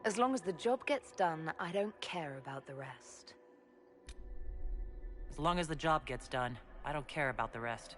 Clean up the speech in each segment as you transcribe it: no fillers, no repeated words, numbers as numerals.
As long as the job gets done, I don't care about the rest. As long as the job gets done, I don't care about the rest.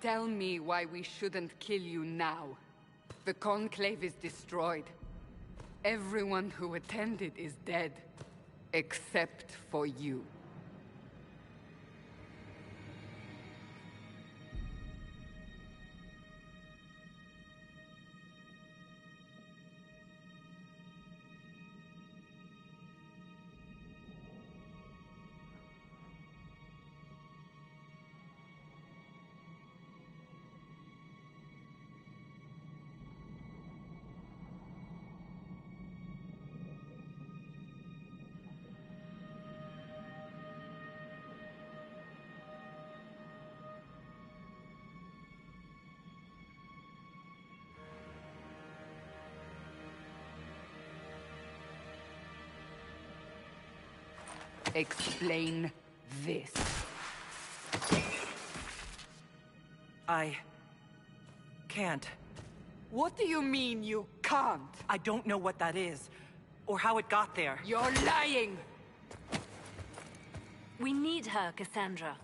Tell me why we shouldn't kill you now. The Conclave is destroyed. Everyone who attended is dead. Except for you. Explain this. I can't. What do you mean you can't? I don't know what that is, or how it got there. You're lying! We need her, Cassandra.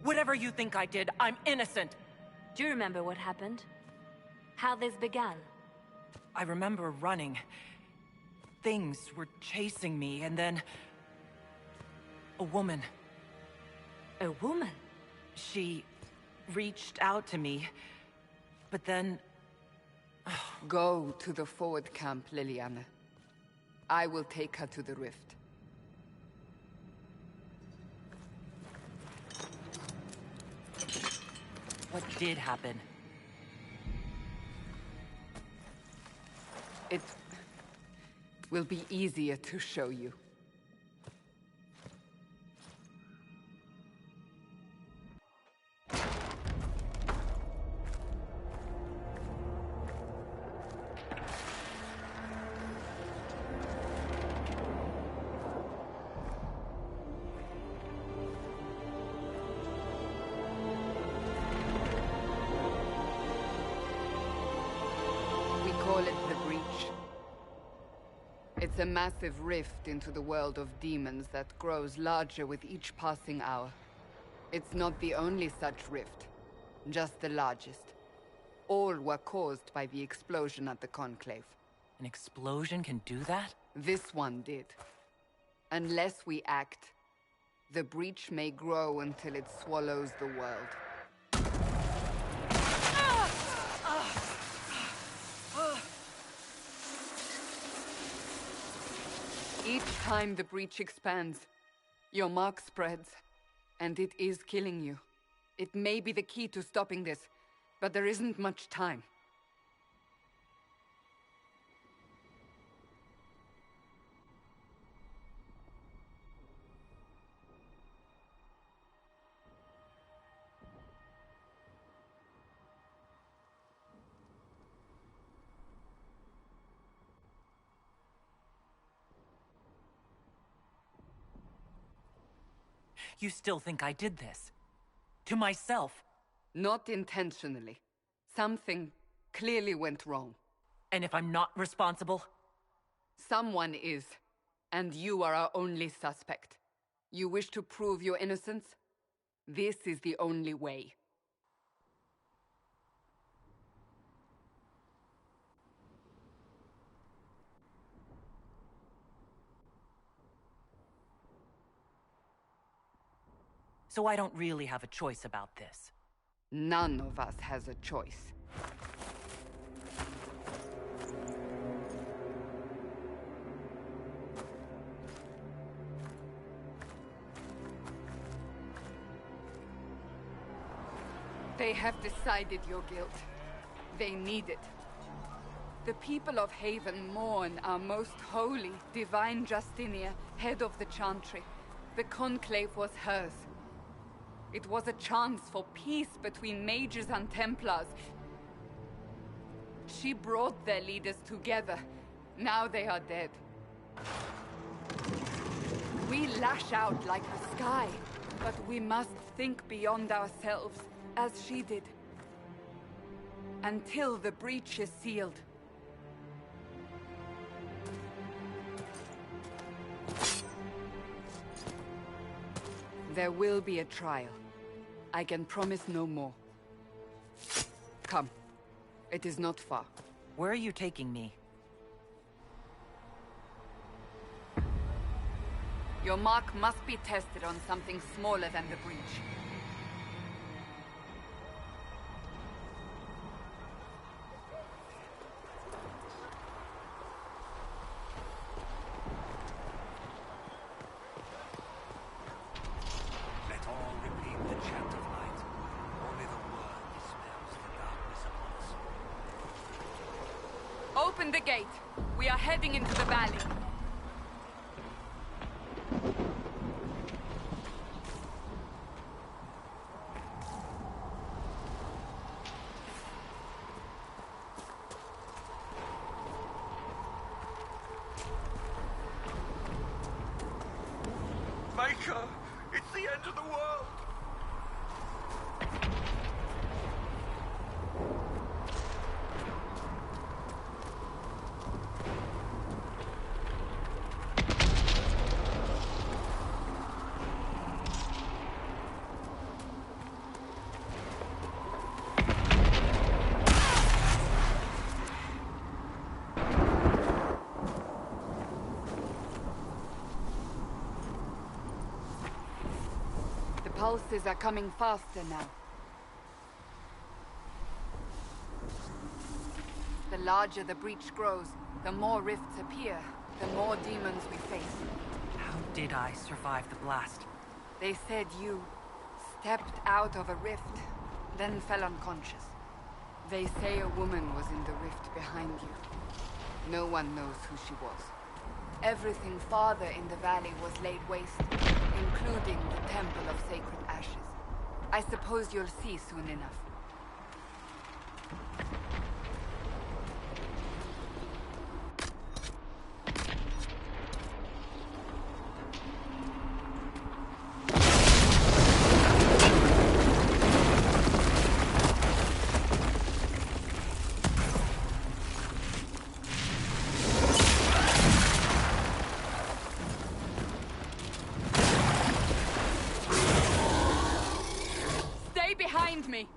Whatever you think I did, I'm innocent. Do you remember what happened? How this began? I remember running. Things were chasing me, and then... a woman. A woman? She reached out to me, but then... Go to the forward camp, Liliana. I will take her to the rift. What did happen? It will be easier to show you. It's a massive rift into the world of demons that grows larger with each passing hour. It's not the only such rift, just the largest. All were caused by the explosion at the Conclave. An explosion can do that? This one did. Unless we act, the breach may grow until it swallows the world. Each time the breach expands, your mark spreads, and it is killing you. It may be the key to stopping this, but there isn't much time. You still think I did this? To myself? Not intentionally. Something clearly went wrong. And if I'm not responsible? Someone is, and you are our only suspect. You wish to prove your innocence? This is the only way. So I don't really have a choice about this. None of us has a choice. They have decided your guilt. They need it. The people of Haven mourn our most holy, divine Justinia, head of the Chantry. The Conclave was hers. It was a chance for peace between mages and Templars. She brought their leaders together. Now they are dead. We lash out like the sky, but we must think beyond ourselves, as she did. Until the breach is sealed. There will be a trial. I can promise no more. Come. It is not far. Where are you taking me? Your mark must be tested on something smaller than the breach. Let all repeat the chant of light. Only the word dispels the darkness upon us. Open the gate. We are heading into the valley. Maker! It's the end of the world! Pulses are coming faster now. The larger the breach grows, the more rifts appear, the more demons we face. How did I survive the blast? They said you stepped out of a rift, then fell unconscious. They say a woman was in the rift behind you. No one knows who she was. Everything farther in the valley was laid waste, including the Temple of Sacred Ashes. I suppose you'll see soon enough. Behind me!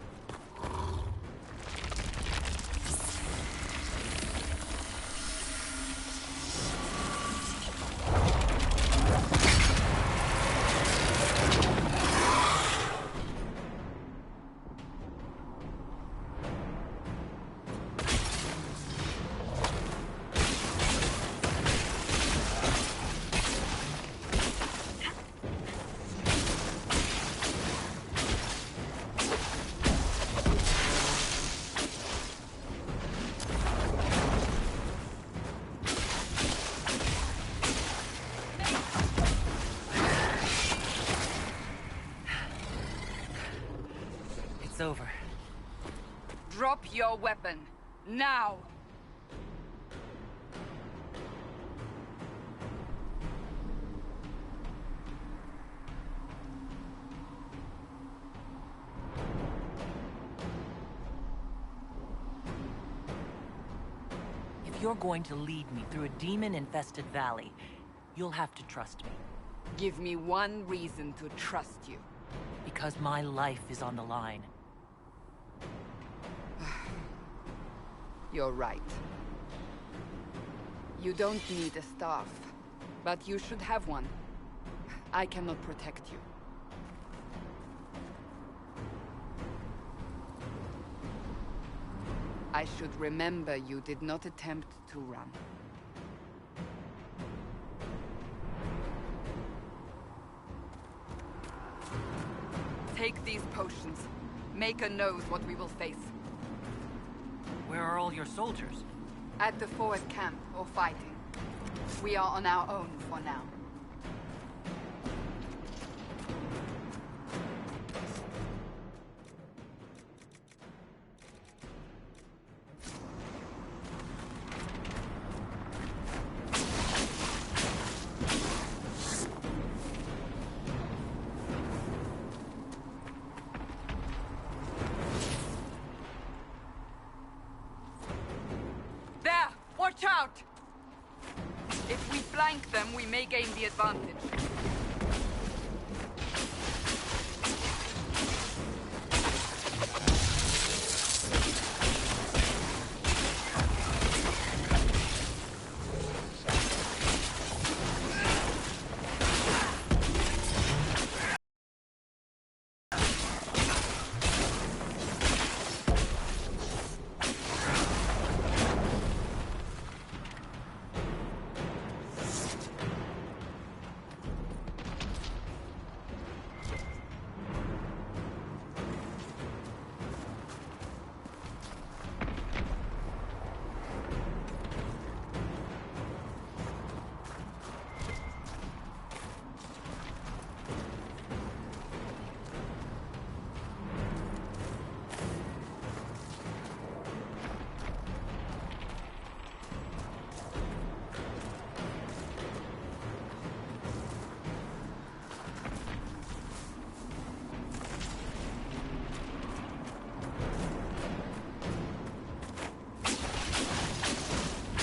It's over. Drop your weapon. Now! If you're going to lead me through a demon-infested valley, you'll have to trust me. Give me one reason to trust you. Because my life is on the line. You're right. You don't need a staff, but you should have one. I cannot protect you. I should remember you did not attempt to run. Take these potions. Maker knows what we will face. Where are all your soldiers? At the forest camp, or fighting. We are on our own for now. Watch out! If we flank them, we may gain the advantage.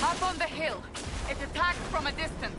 Up on the hill. It attacks from a distance.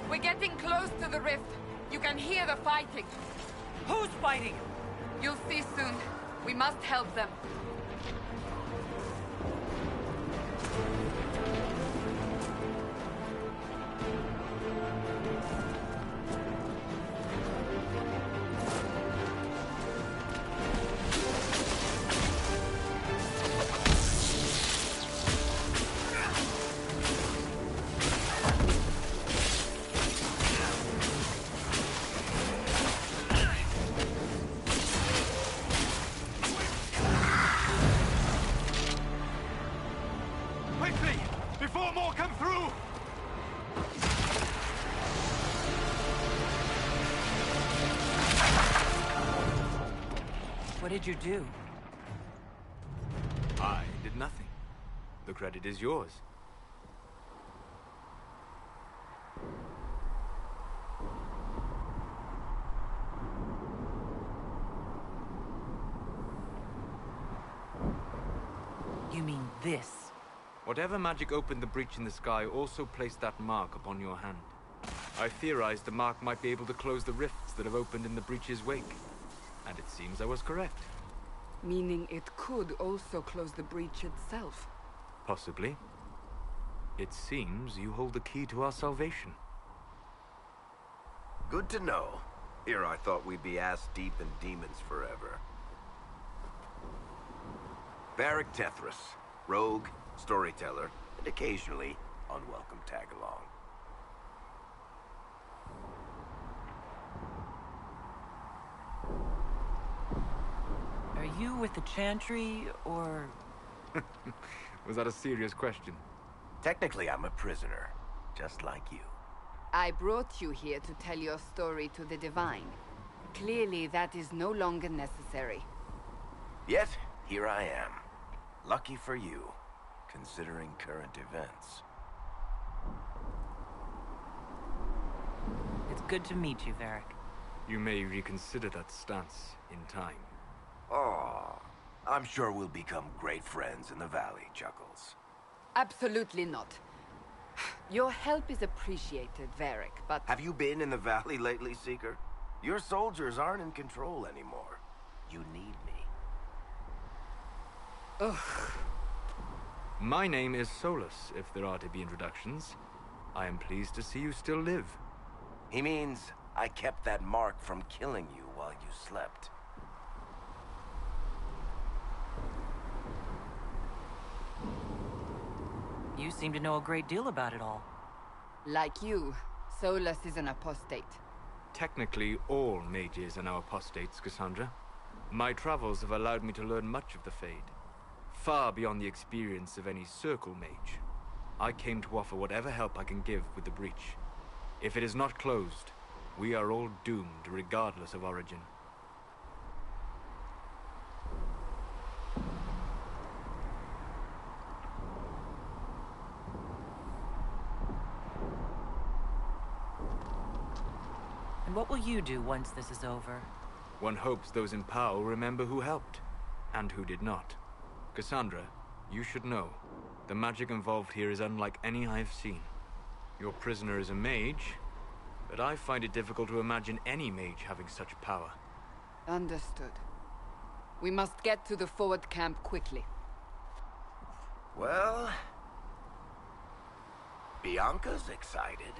We're getting close to the rift. You can hear the fighting. Who's fighting? You'll see soon. We must help them. No more come through! What did you do? I did nothing. The credit is yours. You mean this? Whatever magic opened the breach in the sky also placed that mark upon your hand. I theorized the mark might be able to close the rifts that have opened in the breach's wake. And it seems I was correct. Meaning it could also close the breach itself. Possibly. It seems you hold the key to our salvation. Good to know. Here I thought we'd be ass-deep in demons forever. Varric Tethras, rogue, storyteller, and occasionally unwelcome tag-along. Are you with the Chantry, or... Was that a serious question? Technically, I'm a prisoner, just like you. I brought you here to tell your story to the Divine. Clearly, that is no longer necessary. Yet, here I am. Lucky for you, considering current events. It's good to meet you, Varric. You may reconsider that stance in time. Oh, I'm sure we'll become great friends in the valley, Chuckles. Absolutely not. Your help is appreciated, Varric, but... Have you been in the valley lately, Seeker? Your soldiers aren't in control anymore. You need me. Ugh. My name is Solus, if there are to be introductions. I am pleased to see you still live. He means I kept that mark from killing you while you slept. You seem to know a great deal about it all. Like you, Solus is an apostate. Technically, all mages are now apostates, Cassandra. My travels have allowed me to learn much of the Fade. Far beyond the experience of any circle mage. I came to offer whatever help I can give with the breach. If it is not closed, we are all doomed regardless of origin. And what will you do once this is over? One hopes those in power will remember who helped, and who did not. Cassandra, you should know, the magic involved here is unlike any I've seen. Your prisoner is a mage, but I find it difficult to imagine any mage having such power. Understood. We must get to the forward camp quickly. Well... Bianca's excited.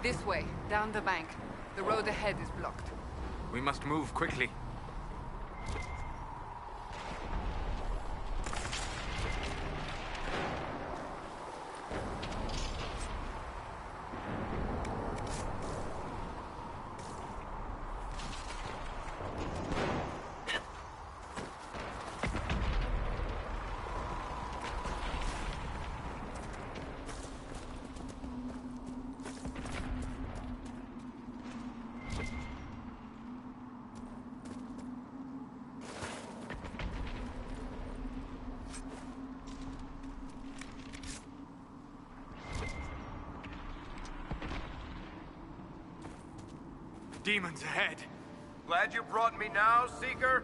This way, down the bank. The road ahead is blocked. We must move quickly. Demons ahead! Glad you brought me now, Seeker?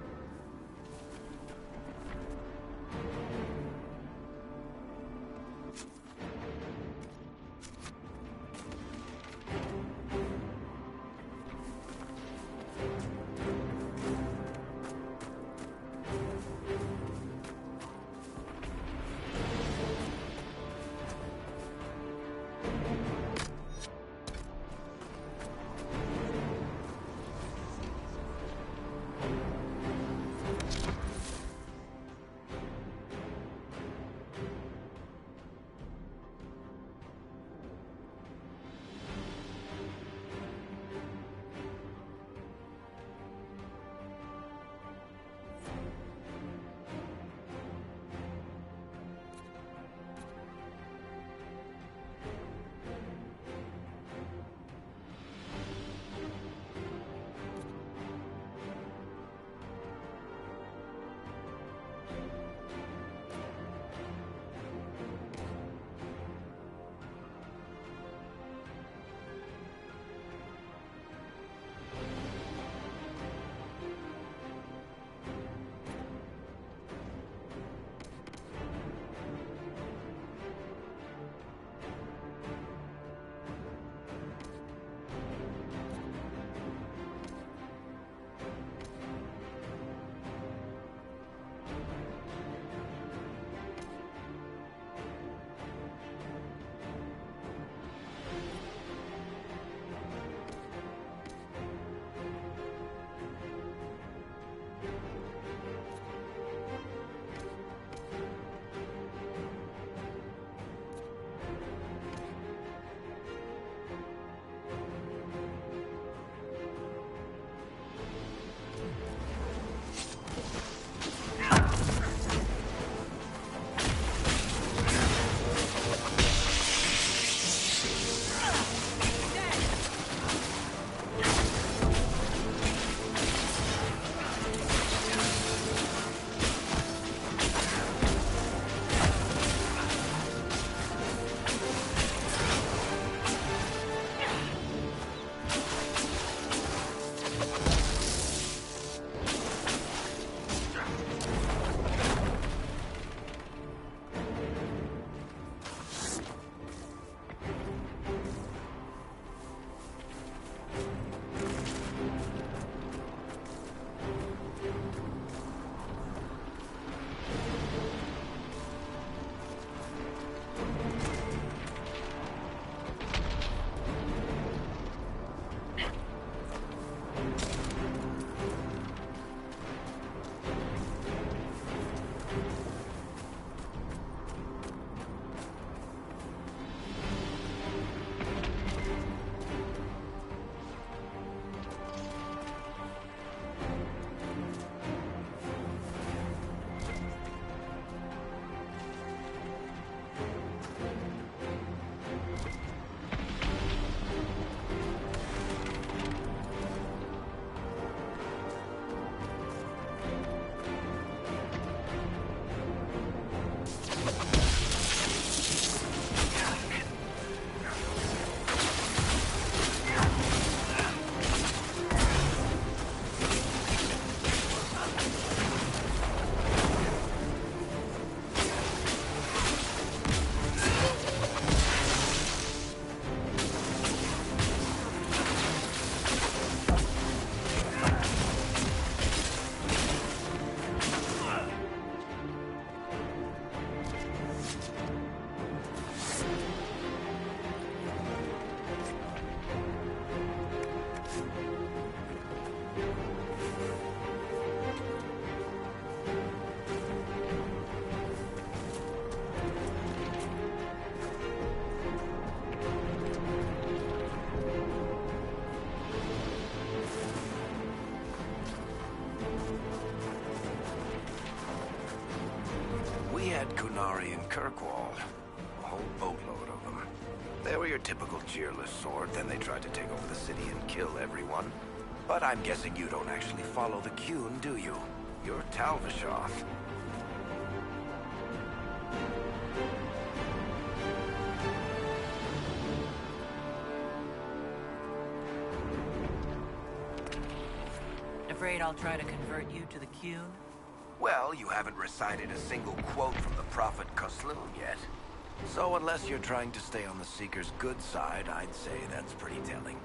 Kunari and Kirkwall. A whole boatload of them. They were your typical cheerless sort, then they tried to take over the city and kill everyone. But I'm guessing you don't actually follow the Qun, do you? You're Talvishoth. Afraid I'll try to convert you to the Qun? Well, you haven't recited a single quote from the Prophet Kusloon yet. So unless you're trying to stay on the Seeker's good side, I'd say that's pretty telling.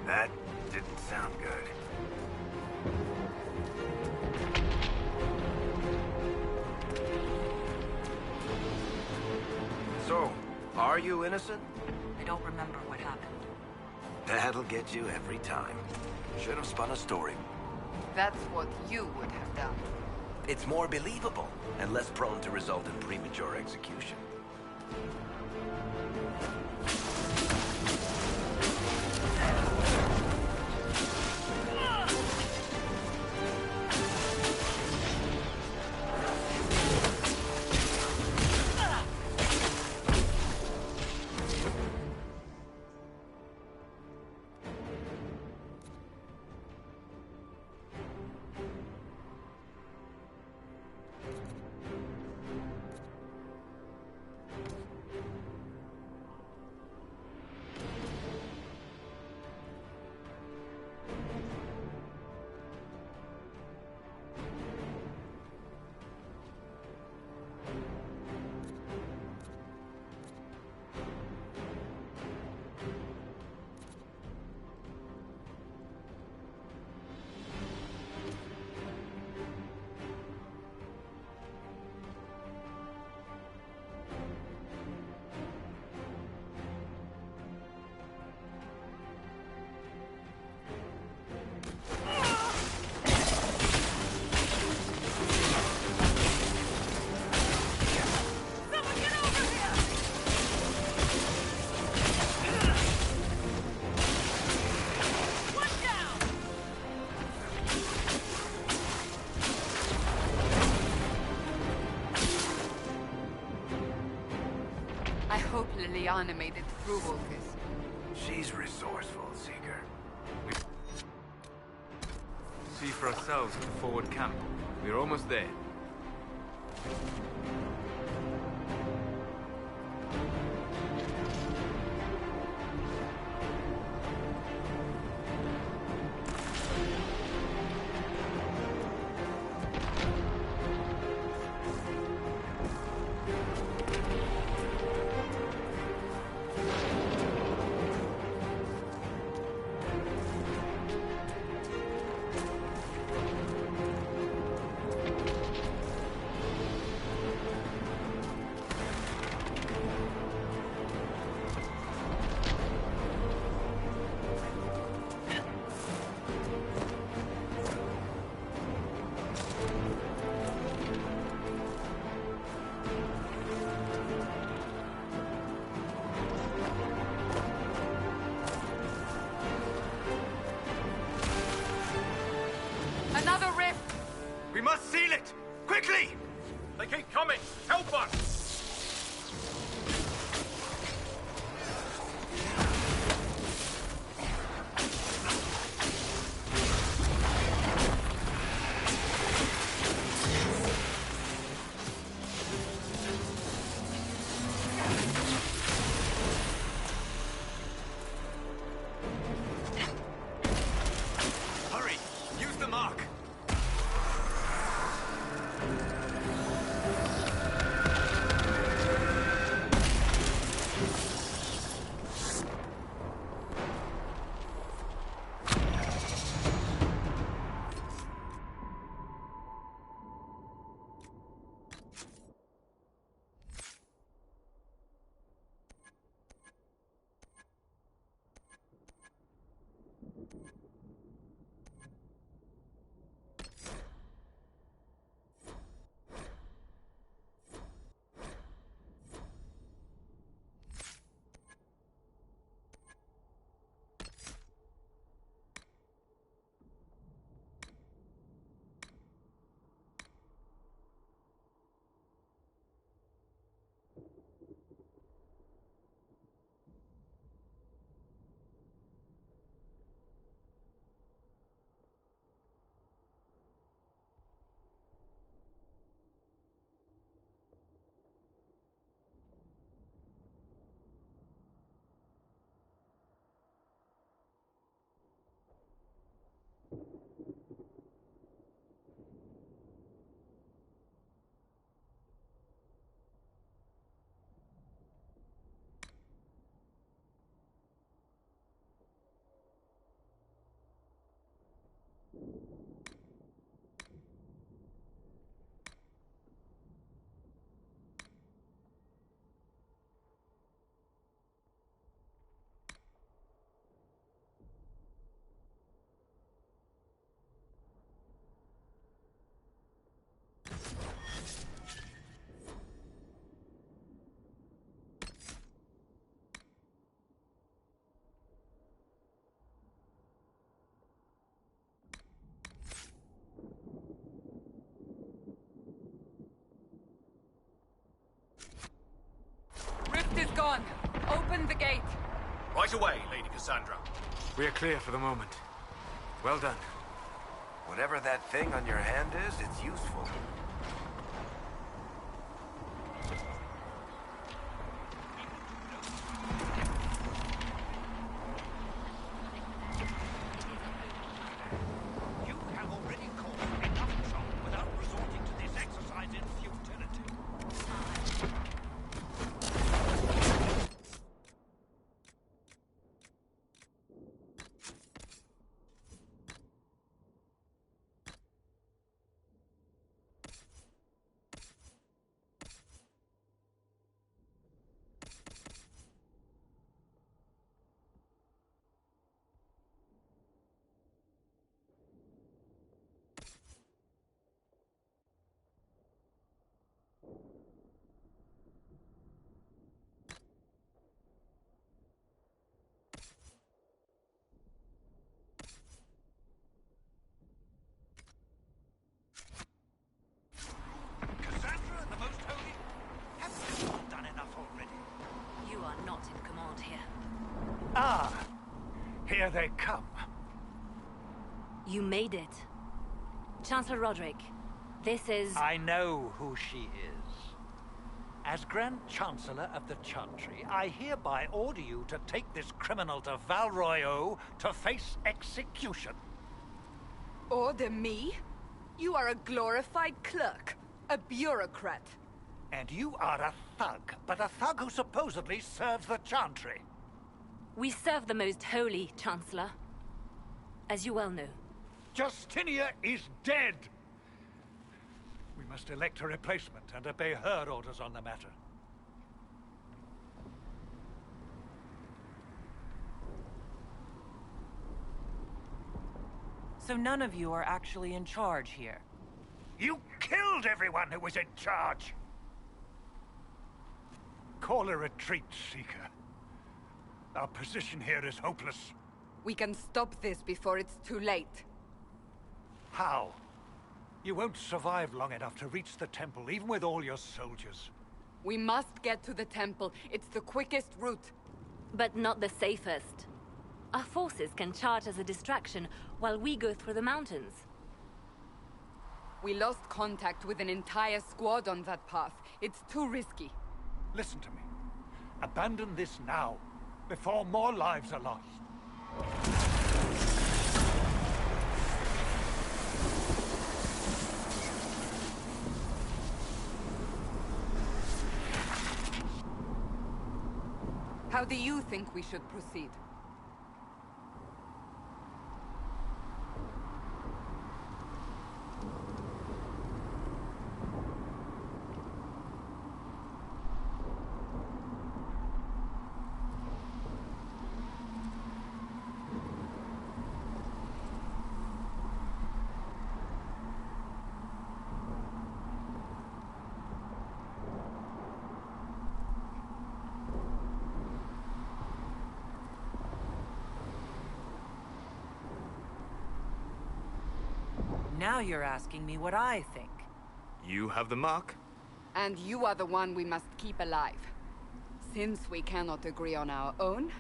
That didn't sound good. So, are you innocent? I don't remember what happened. That'll get you every time. Should have spun a story. That's what you would have done. It's more believable and less prone to result in premature execution. exemplarily animated through all this. She's resourceful, Seeker. See for ourselves at the forward camp. We're almost there. Another rift! We must seal it! Quickly! They keep coming! Help us! Hurry! Use the mark! Rift is gone. Open the gate. Right away, Lady Cassandra. We are clear for the moment. Well done. Whatever that thing on your hand is, it's useful. You have already caused enough trouble without resorting to this exercise in futility. Ah, here they come. You made it. Chancellor Roderick, this is... I know who she is. As Grand Chancellor of the Chantry, I hereby order you to take this criminal to Val Royeaux to face execution. Order me? You are a glorified clerk, a bureaucrat. And you are a thug, but a thug who supposedly serves the Chantry. We serve the most holy, Chancellor. As you well know. Justinia is dead! We must elect a replacement and obey her orders on the matter. So none of you are actually in charge here. You killed everyone who was in charge! Call a retreat, Seeker. Our position here is hopeless. We can stop this before it's too late. How? You won't survive long enough to reach the temple, even with all your soldiers. We must get to the temple. It's the quickest route. But not the safest. Our forces can charge as a distraction while we go through the mountains. We lost contact with an entire squad on that path. It's too risky. Listen to me. Abandon this now, before more lives are lost. How do you think we should proceed? Now you're asking me what I think. You have the mark? And you are the one we must keep alive. Since we cannot agree on our own,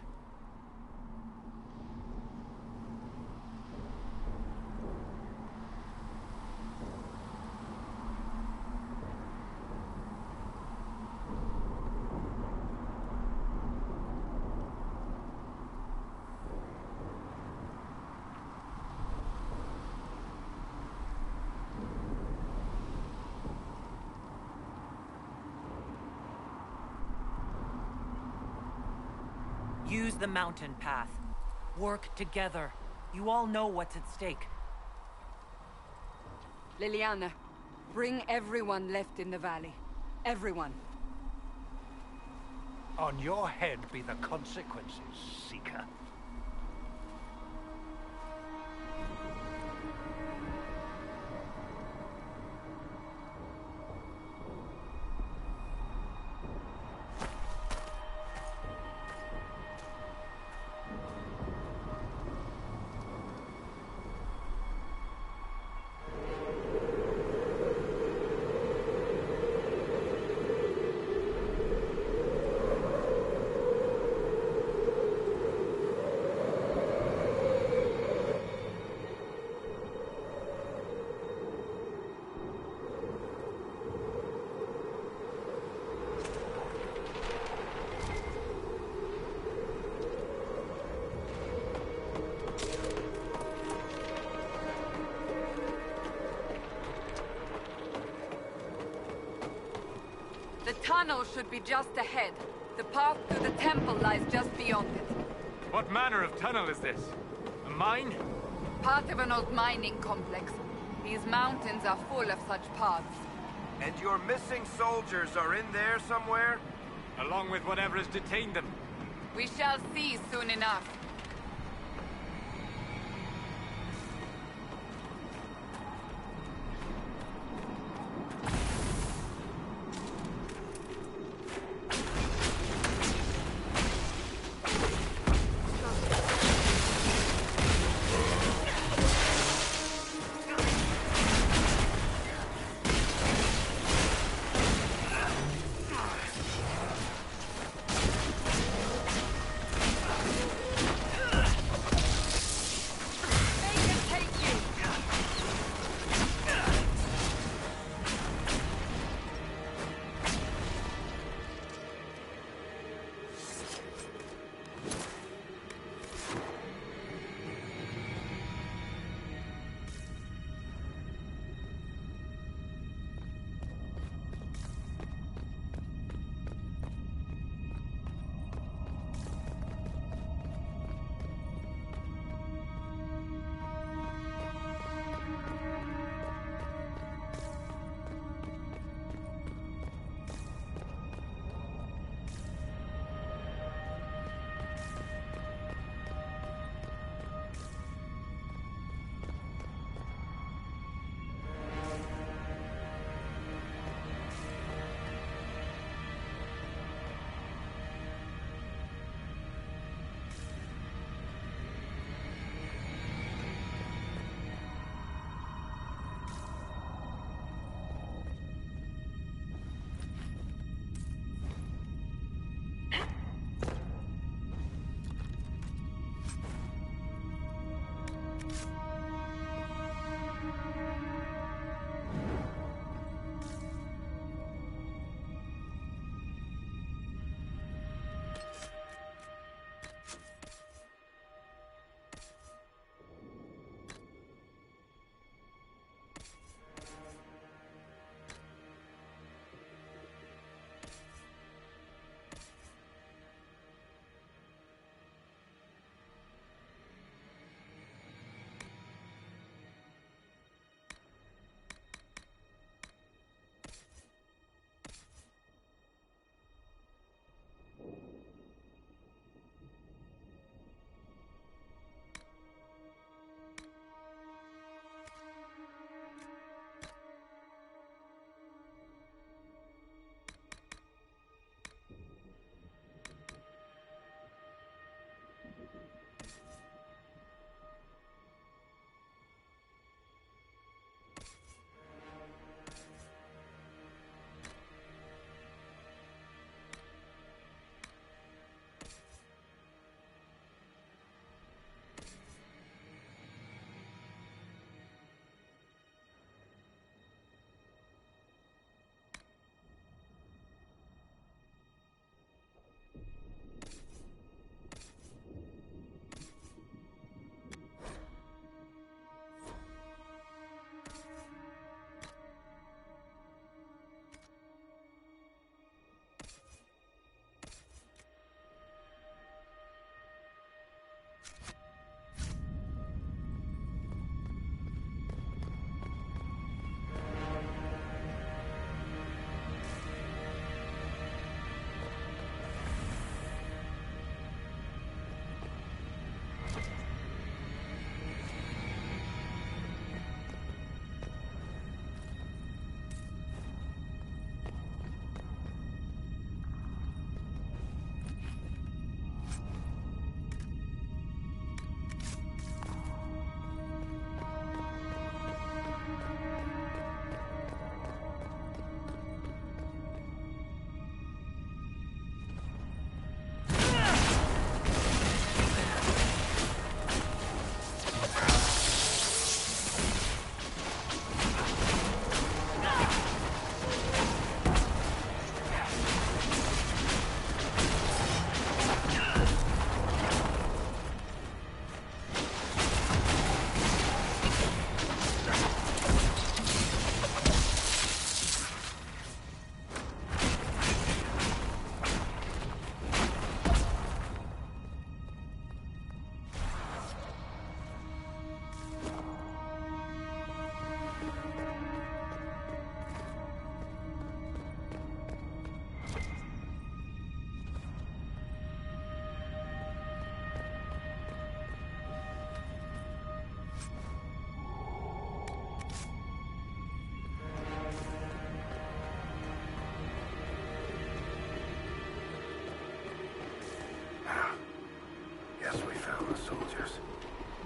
use the mountain path. Work together. You all know what's at stake. Liliana, bring everyone left in the valley. Everyone. On your head be the consequences, Seeker. The tunnel should be just ahead. The path to the temple lies just beyond it. What manner of tunnel is this? A mine? Part of an old mining complex. These mountains are full of such paths. And your missing soldiers are in there somewhere? Along with whatever has detained them. We shall see soon enough.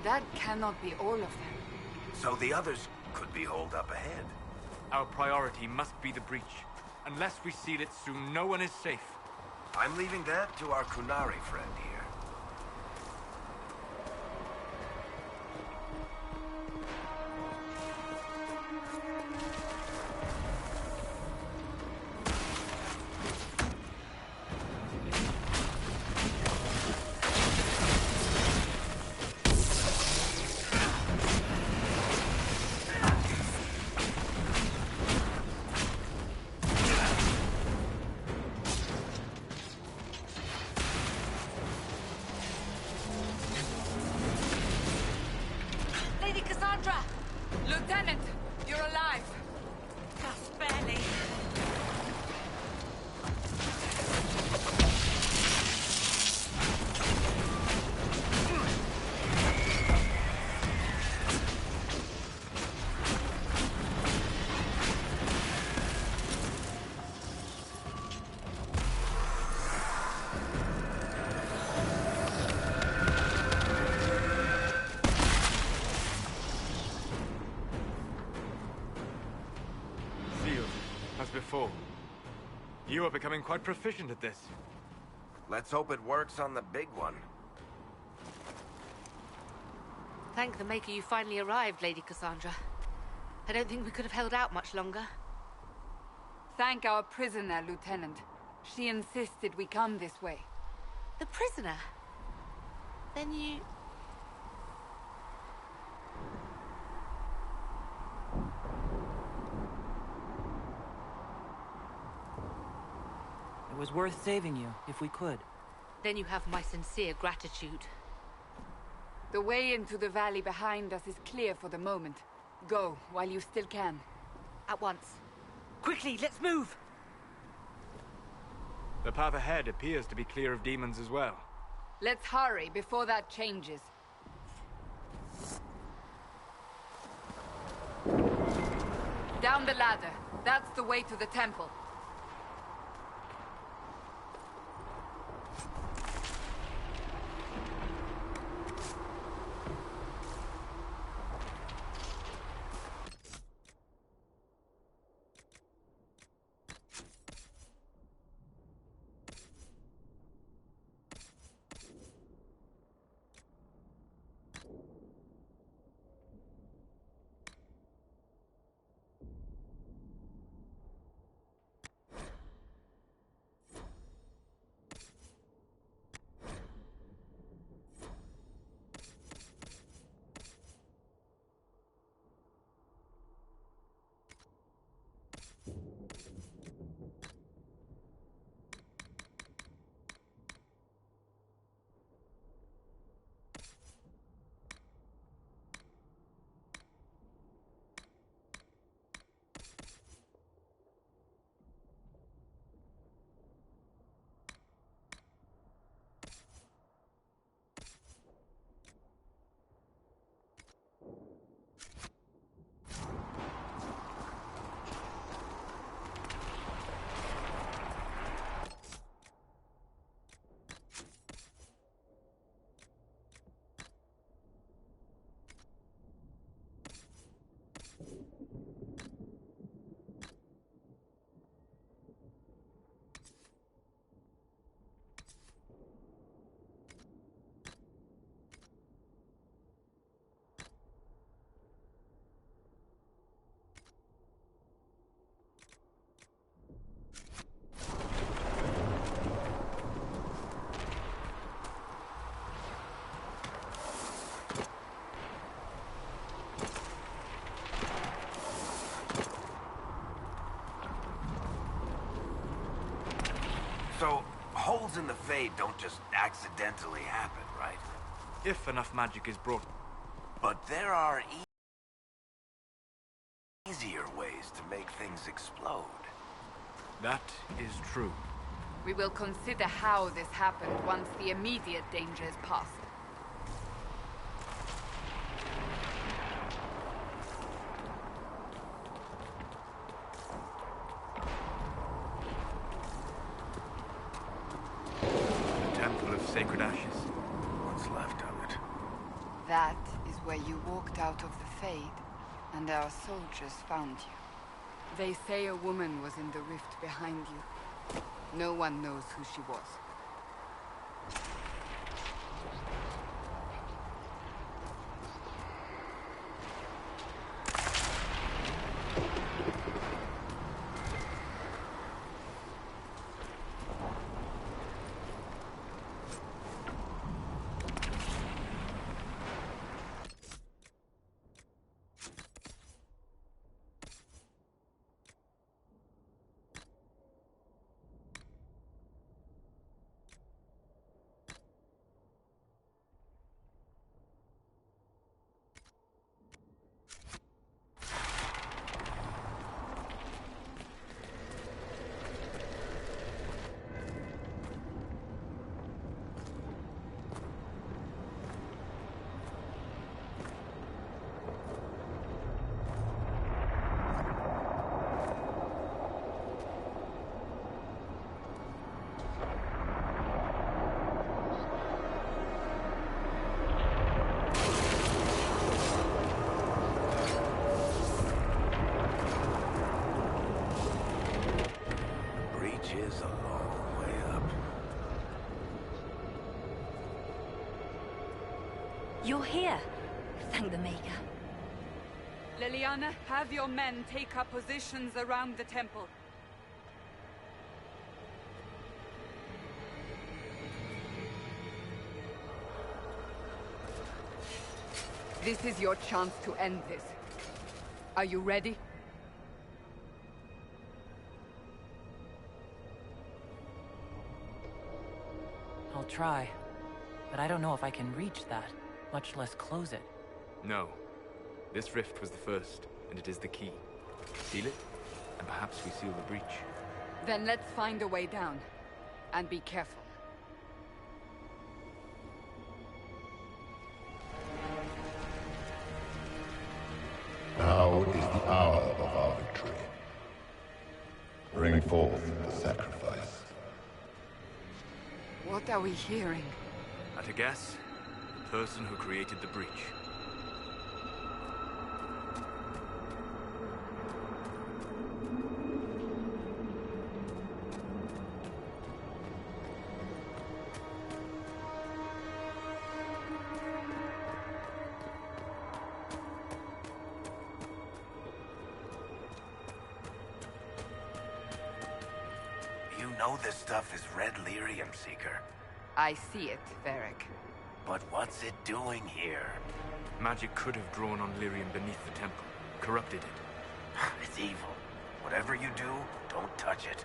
That cannot be all of them. So the others could be holed up ahead. Our priority must be the breach. Unless we seal it soon, no one is safe. I'm leaving that to our Kunari friend here. Lady Cassandra! Lieutenant, you're alive. Just barely. Sealed, as before. You are becoming quite proficient at this. Let's hope it works on the big one. Thank the Maker you finally arrived, Lady Cassandra. I don't think we could have held out much longer. Thank our prisoner, Lieutenant. She insisted we come this way. The prisoner? Then you... It was worth saving you, if we could. Then you have my sincere gratitude. The way into the valley behind us is clear for the moment. Go, while you still can. At once. Quickly, let's move! The path ahead appears to be clear of demons as well. Let's hurry before that changes. Down the ladder. That's the way to the temple. So, holes in the Fade don't just accidentally happen, right? If enough magic is brought. But there are easier ways to make things explode. That is true. We will consider how this happened once the immediate danger is past. The Temple of Sacred Ashes. What's left of it? That where you walked out of the Fade, and our soldiers found you. They say a woman was in the rift behind you. No one knows who she was. Is a long way up. You're here. Thank the Maker. Leliana, have your men take up positions around the temple. This is your chance to end this. Are you ready? I'll try. But I don't know if I can reach that, much less close it. No. This rift was the first, and it is the key. Seal it, and perhaps we seal the breach. Then let's find a way down. And be careful. Now is the hour of our victory. Bring forth the sacrifice. What are we hearing? At a guess, the person who created the breach. You know this stuff is Red Lyrium, Seeker. I see it, Varric. But what's it doing here? Magic could have drawn on lyrium beneath the temple, corrupted it. It's evil. Whatever you do, don't touch it.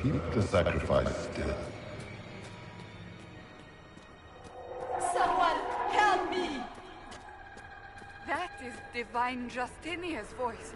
Keep the sacrifice still. Someone help me! That is Divine Justinia's voice.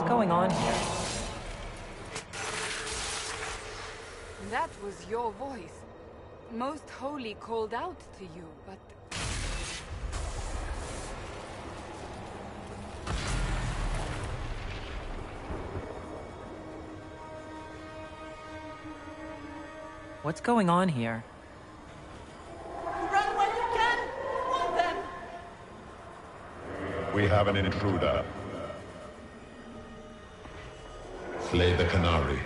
Going on here? That was your voice. Most Holy called out to you, but... What's going on here? Run when you can! Want them! We have an intruder. Slay the Canary.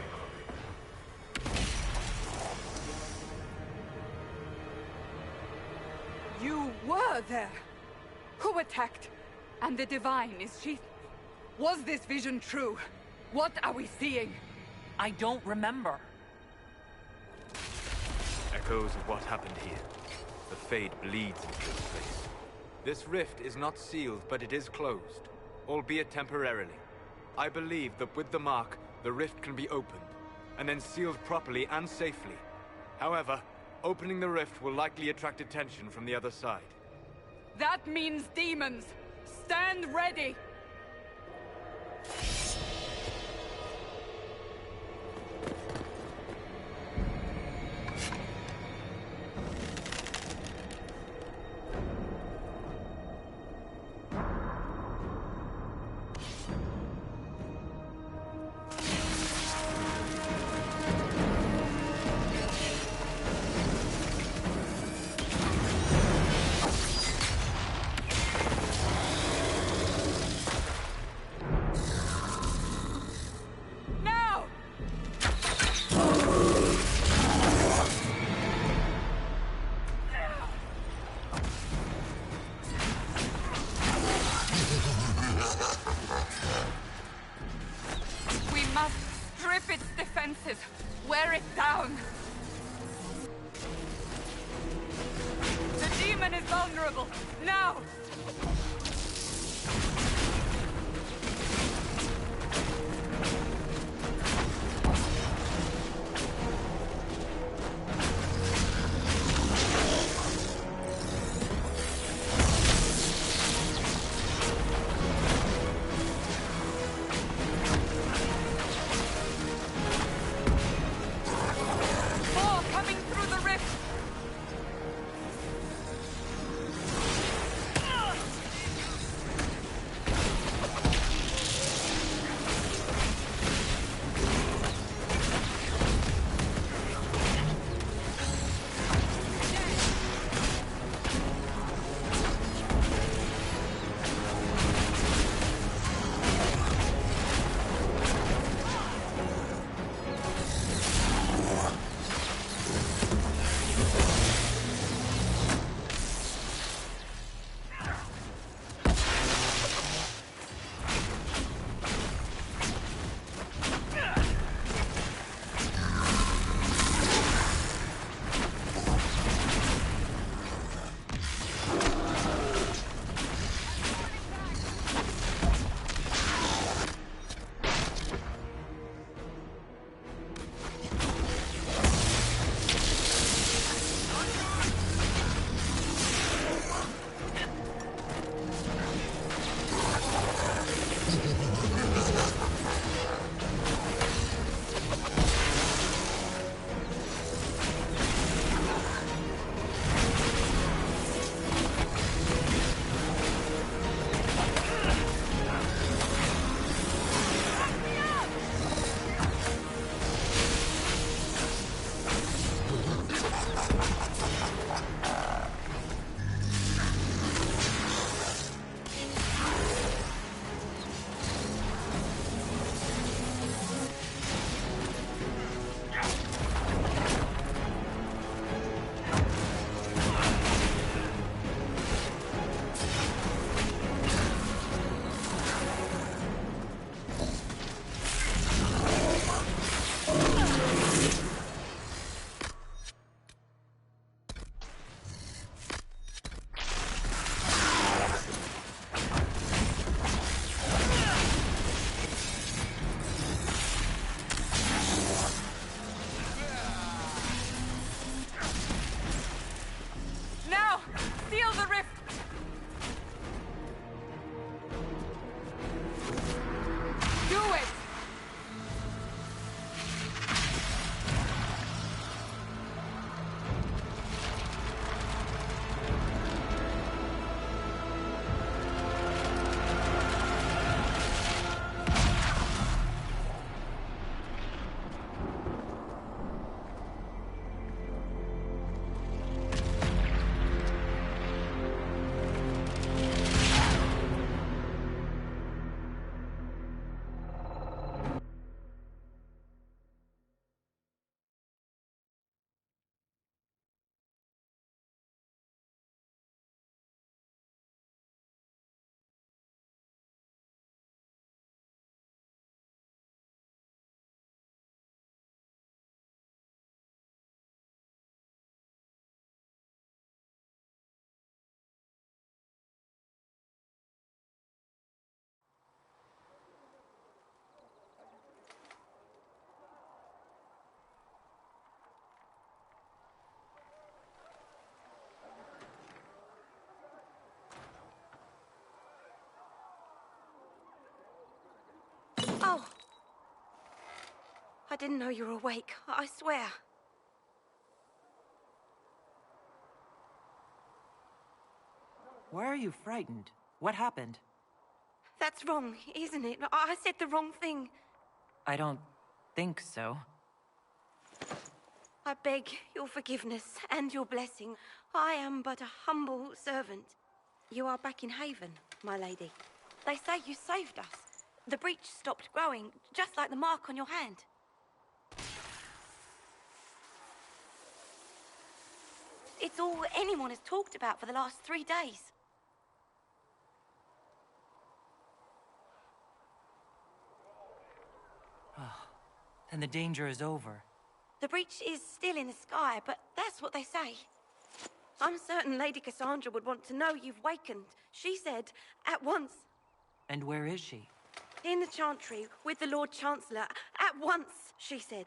You were there! Who attacked? And the Divine, is she... Was this vision true? What are we seeing? I don't remember. Echoes of what happened here. The Fade bleeds into this place. This rift is not sealed, but it is closed, albeit temporarily. I believe that with the mark, the rift can be opened, and then sealed properly and safely. However, opening the rift will likely attract attention from the other side. That means demons! Stand ready! Strip its defenses! Wear it down! The demon is vulnerable! Now! I didn't know you were awake. I swear. Why are you frightened? What happened? That's wrong, isn't it? I said the wrong thing. I don't think so. I beg your forgiveness and your blessing. I am but a humble servant. You are back in Haven, my lady. They say you saved us. The breach stopped growing, just like the mark on your hand. It's all anyone has talked about for the last 3 days. And the danger is over. The breach is still in the sky, but that's what they say. I'm certain Lady Cassandra would want to know you've wakened. She said, at once. And where is she? In the Chantry, with the Lord Chancellor. At once, she said.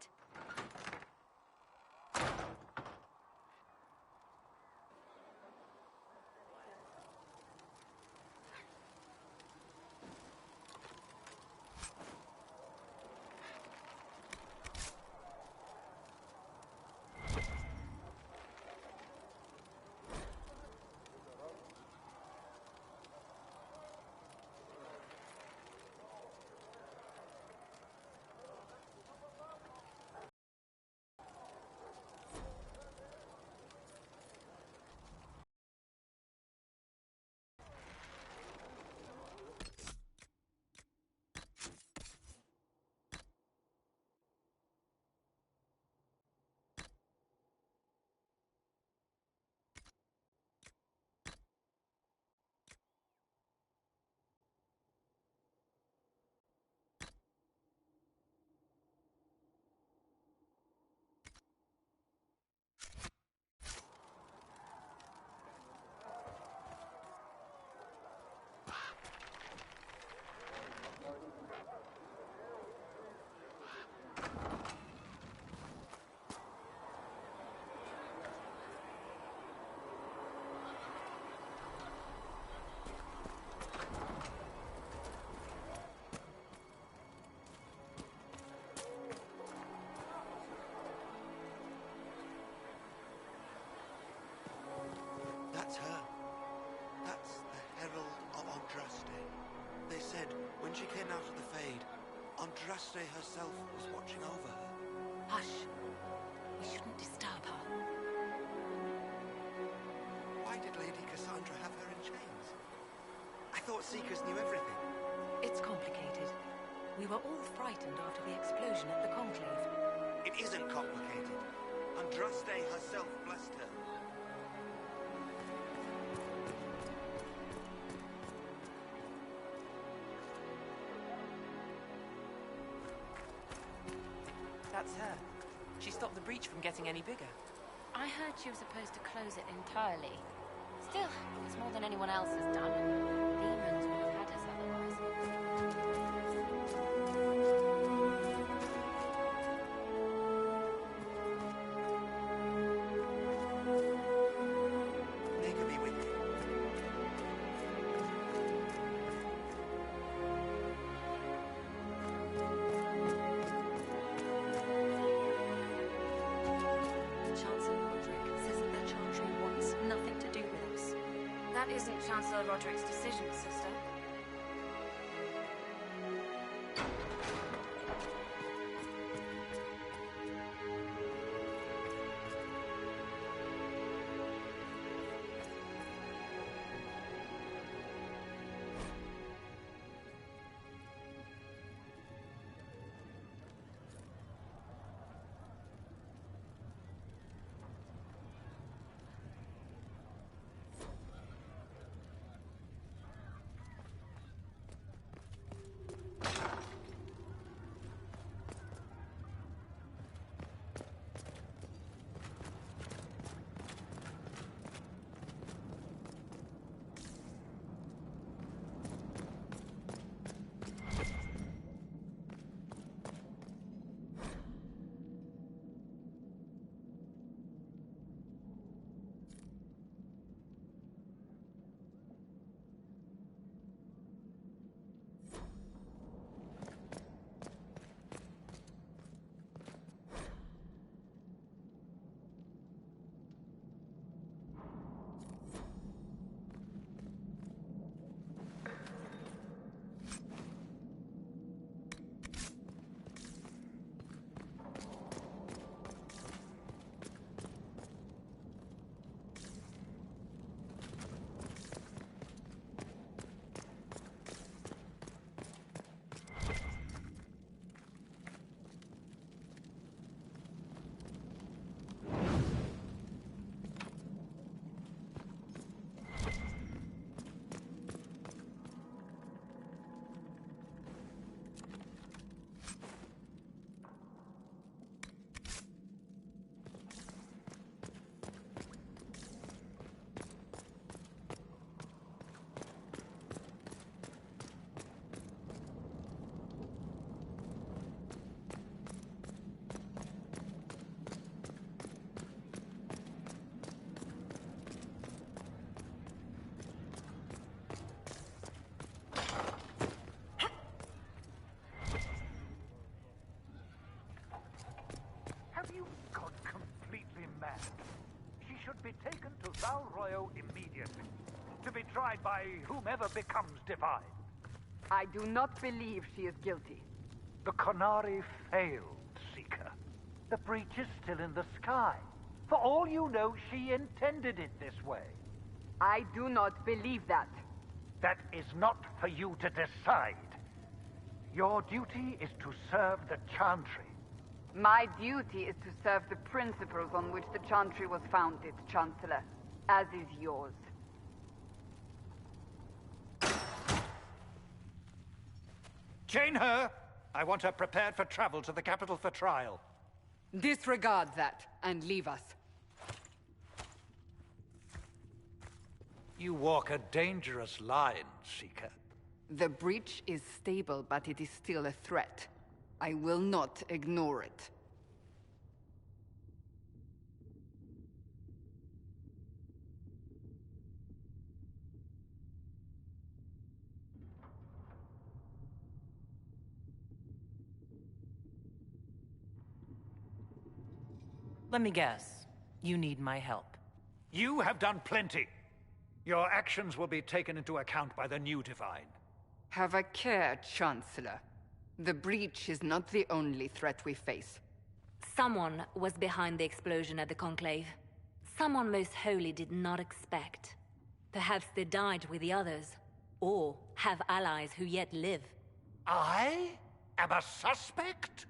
That's her. That's the Herald of Andraste. They said when she came out of the Fade, Andraste herself was watching over her. Hush. We shouldn't disturb her. Why did Lady Cassandra have her in chains? I thought Seekers knew everything. It's complicated. We were all frightened after the explosion at the Conclave. It isn't complicated. Andraste herself blessed her. That's her. She stopped the breach from getting any bigger. I heard she was supposed to close it entirely. Still, it's more than anyone else has done. Demons would have had us otherwise. May God be with you. Chancellor Roderick says that the Chantry wants nothing to do with us. That isn't Chancellor Roderick's decision, sister. should be taken to Val Royo immediately, to be tried by whomever becomes divine. I do not believe she is guilty. The Qunari failed, Seeker. The breach is still in the sky. For all you know, she intended it this way. I do not believe that. That is not for you to decide. Your duty is to serve the Chantry. My duty is to serve the principles on which the Chantry was founded, Chancellor, as is yours. Chain her! I want her prepared for travel to the capital for trial. Disregard that, and leave us. You walk a dangerous line, Seeker. The breach is stable, but it is still a threat. I will not ignore it. Let me guess. You need my help. You have done plenty. Your actions will be taken into account by the new Divine. Have a care, Chancellor. The breach is not the only threat we face. Someone was behind the explosion at the Conclave. Someone Most Holy did not expect. Perhaps they died with the others, or have allies who yet live. I am a suspect?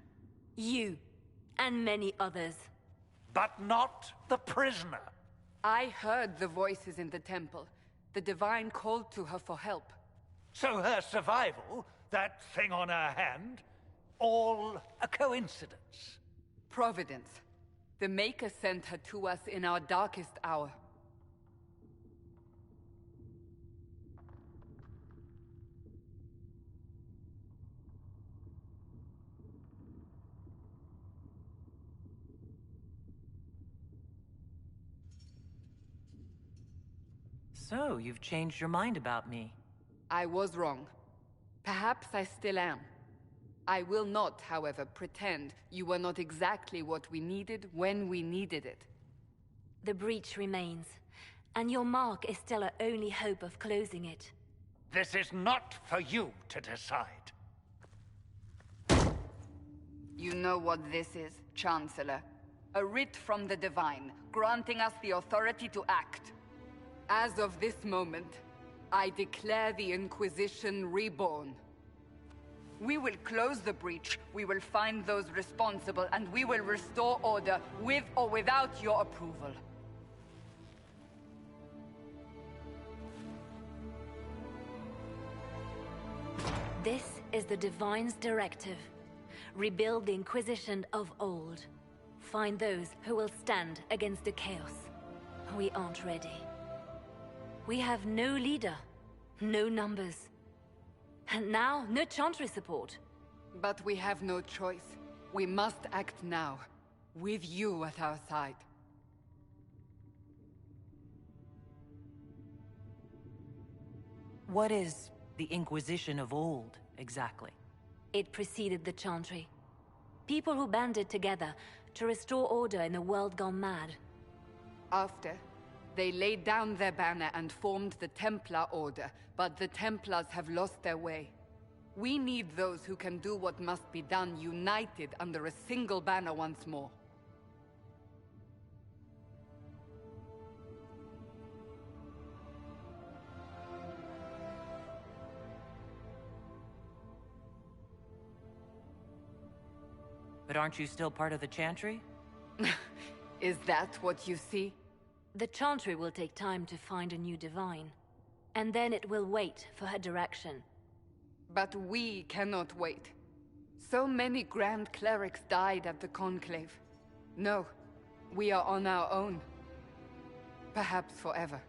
You, and many others. But not the prisoner. I heard the voices in the temple. The Divine called to her for help. So her survival, that thing on her hand, all a coincidence? Providence. The Maker sent her to us in our darkest hour. So, you've changed your mind about me. I was wrong. Perhaps I still am. I will not, however, pretend you were not exactly what we needed when we needed it. The breach remains, and your mark is still our only hope of closing it. This is not for you to decide. You know what this is, Chancellor. A writ from the Divine, granting us the authority to act. As of this moment, I declare the Inquisition reborn. We will close the breach, we will find those responsible, and we will restore order with or without your approval. This is the Divine's directive. Rebuild the Inquisition of old. Find those who will stand against the chaos. We aren't ready. We have no leader, no numbers. And now, no Chantry support. But we have no choice. We must act now, with you at our side. What is the Inquisition of old, exactly? It preceded the Chantry. People who banded together to restore order in a world gone mad. After, they laid down their banner and formed the Templar Order, but the Templars have lost their way. We need those who can do what must be done, united under a single banner once more. But aren't you still part of the Chantry? Is that what you see? The Chantry will take time to find a new Divine. And then it will wait for her direction. But we cannot wait. So many Grand Clerics died at the Conclave. No, we are on our own. Perhaps forever.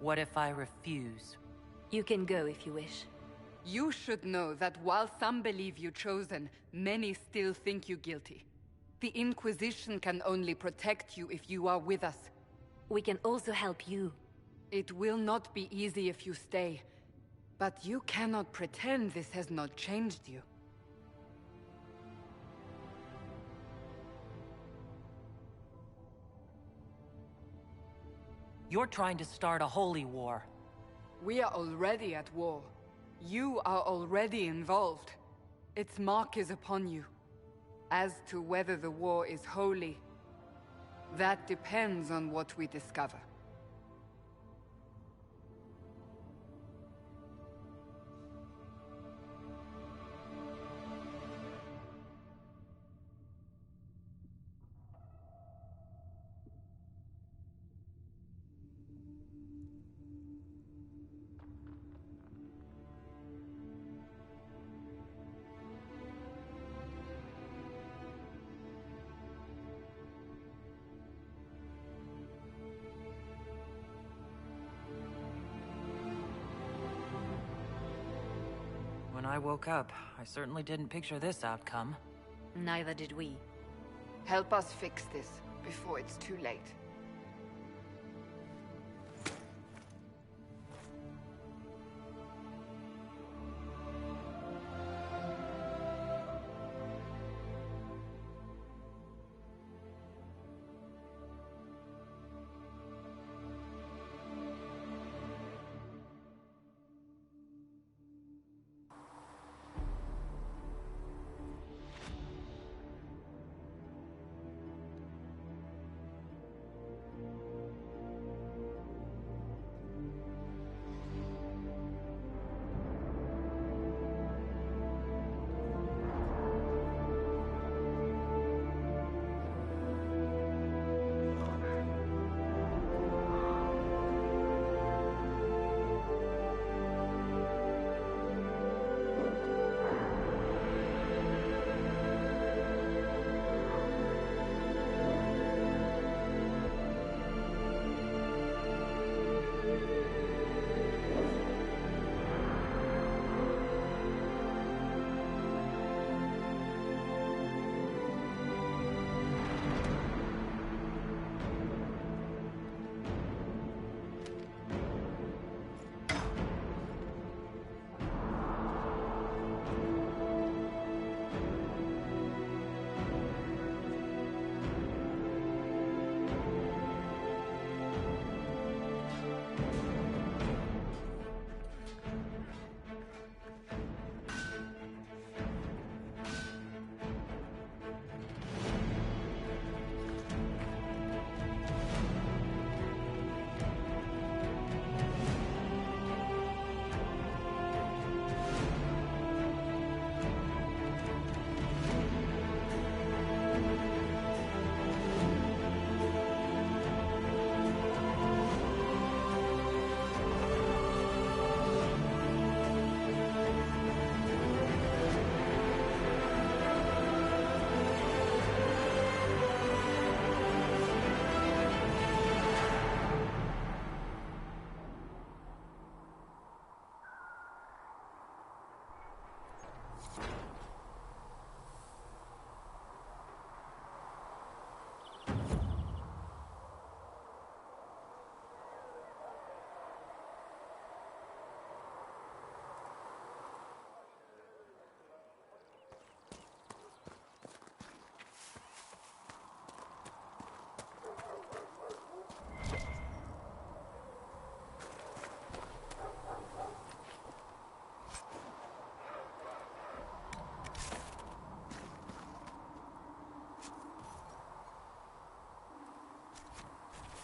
What if I refuse? You can go if you wish. You should know that while some believe you chosen, many still think you guilty. The Inquisition can only protect you if you are with us. We can also help you. It will not be easy if you stay, but you cannot pretend this has not changed you. You're trying to start a holy war. We are already at war. You are already involved. Its mark is upon you. As to whether the war is holy, that depends on what we discover. When I woke up, I certainly didn't picture this outcome. Neither did we. Help us fix this before it's too late.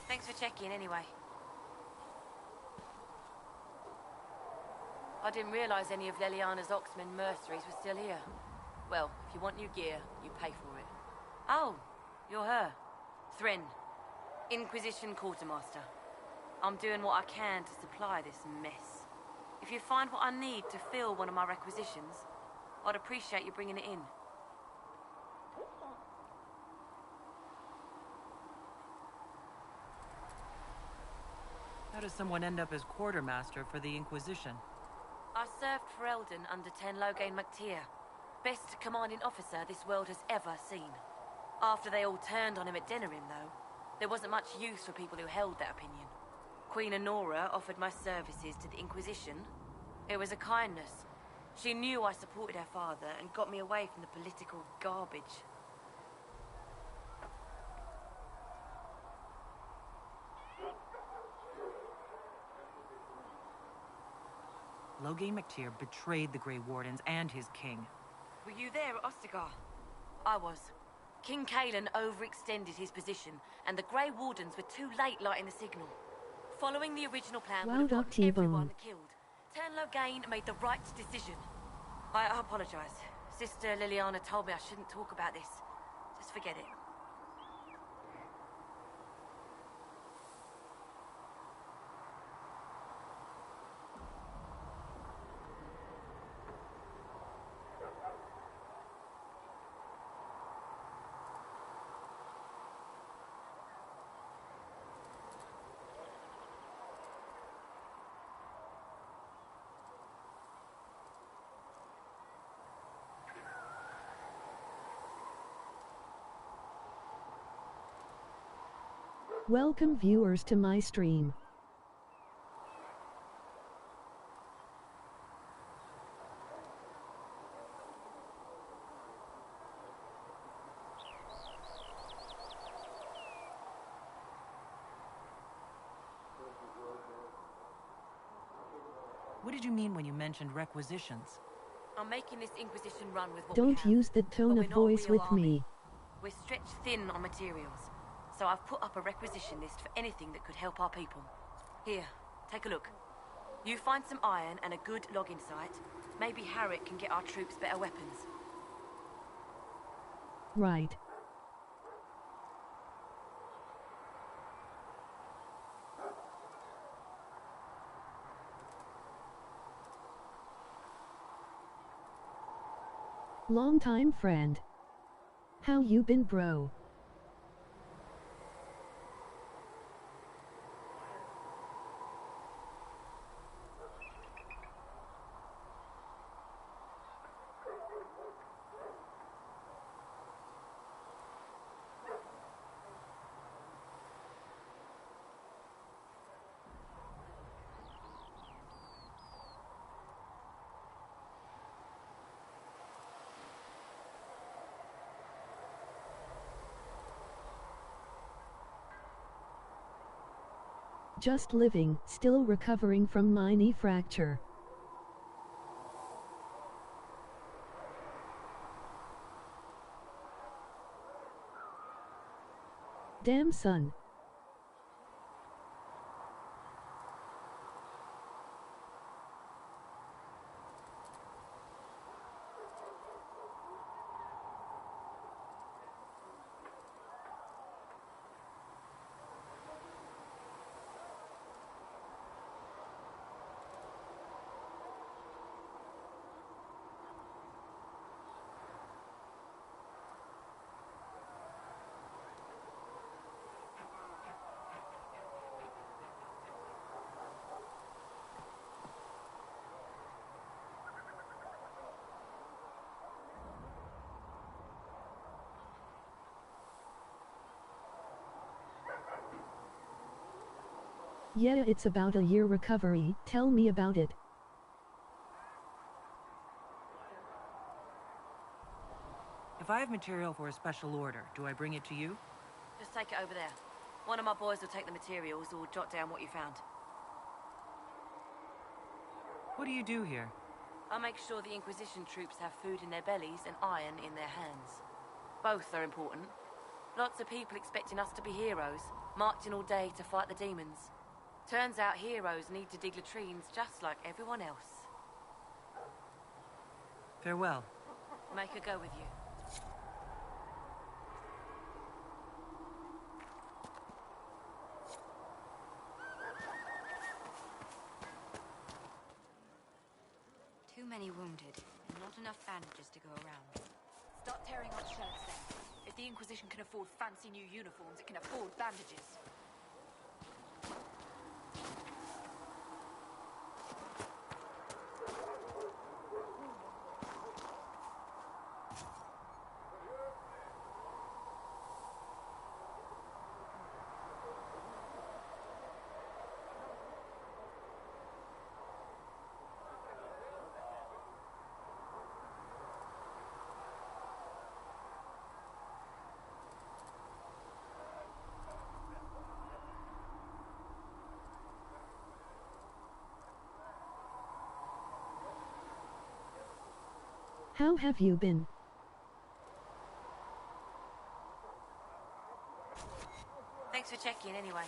Thanks for checking anyway. I didn't realize any of Leliana's Oxman mercenaries were still here. Well, if you want new gear, you pay for it. Oh, you're her. Thrin, Inquisition Quartermaster. I'm doing what I can to supply this mess. If you find what I need to fill one of my requisitions, I'd appreciate you bringing it in. How does someone end up as quartermaster for the Inquisition? I served for Eldon under Ten Loghain MacTier. Best commanding officer this world has ever seen. After they all turned on him at Denerim, though, there wasn't much use for people who held that opinion. Queen Honora offered my services to the Inquisition. It was a kindness. She knew I supported her father and got me away from the political garbage. Loghain MacTier betrayed the Grey Wardens and his king. Were you there at Ostagar? I was. King Cailan overextended his position, and the Grey Wardens were too late lighting the signal. Following the original plan would have gotten everyone killed. Ten Loghain made the right decision. I apologize. Sister Liliana told me I shouldn't talk about this. Just forget it. Welcome viewers to my stream. What did you mean when you mentioned requisitions? I'm making this Inquisition run with what Don't we have, use the tone of voice with me. We're stretched thin on materials, so I've put up a requisition list for anything that could help our people. Here, take a look. You find some iron and a good logging site. Maybe Harriet can get our troops better weapons. Right. Long time friend. How you been, bro? Just living, still recovering from my knee fracture. Damn son. Yeah, it's about a year recovery. Tell me about it. If I have material for a special order, do I bring it to you? Just take it over there. One of my boys will take the materials or jot down what you found. What do you do here? I make sure the Inquisition troops have food in their bellies and iron in their hands. Both are important. Lots of people expecting us to be heroes, marching all day to fight the demons. Turns out heroes need to dig latrines just like everyone else. Farewell. Make her go with you. Too many wounded, and not enough bandages to go around. Start tearing up shirts then. If the Inquisition can afford fancy new uniforms, it can afford bandages. How have you been? Thanks for checking anyway.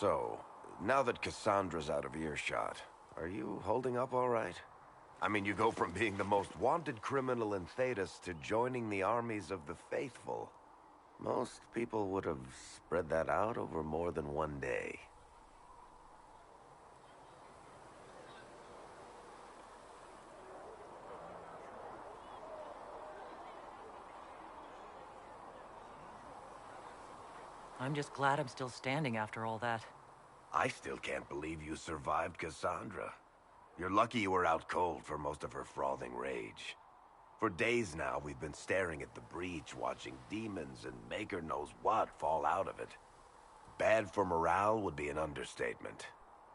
So, now that Cassandra's out of earshot, are you holding up all right? I mean, you go from being the most wanted criminal in Thedas to joining the armies of the faithful. Most people would have spread that out over more than one day. I'm just glad I'm still standing after all that. I still can't believe you survived Cassandra. You're lucky you were out cold for most of her frothing rage. For days now, we've been staring at the breach, watching demons and maker knows what fall out of it. Bad for morale would be an understatement.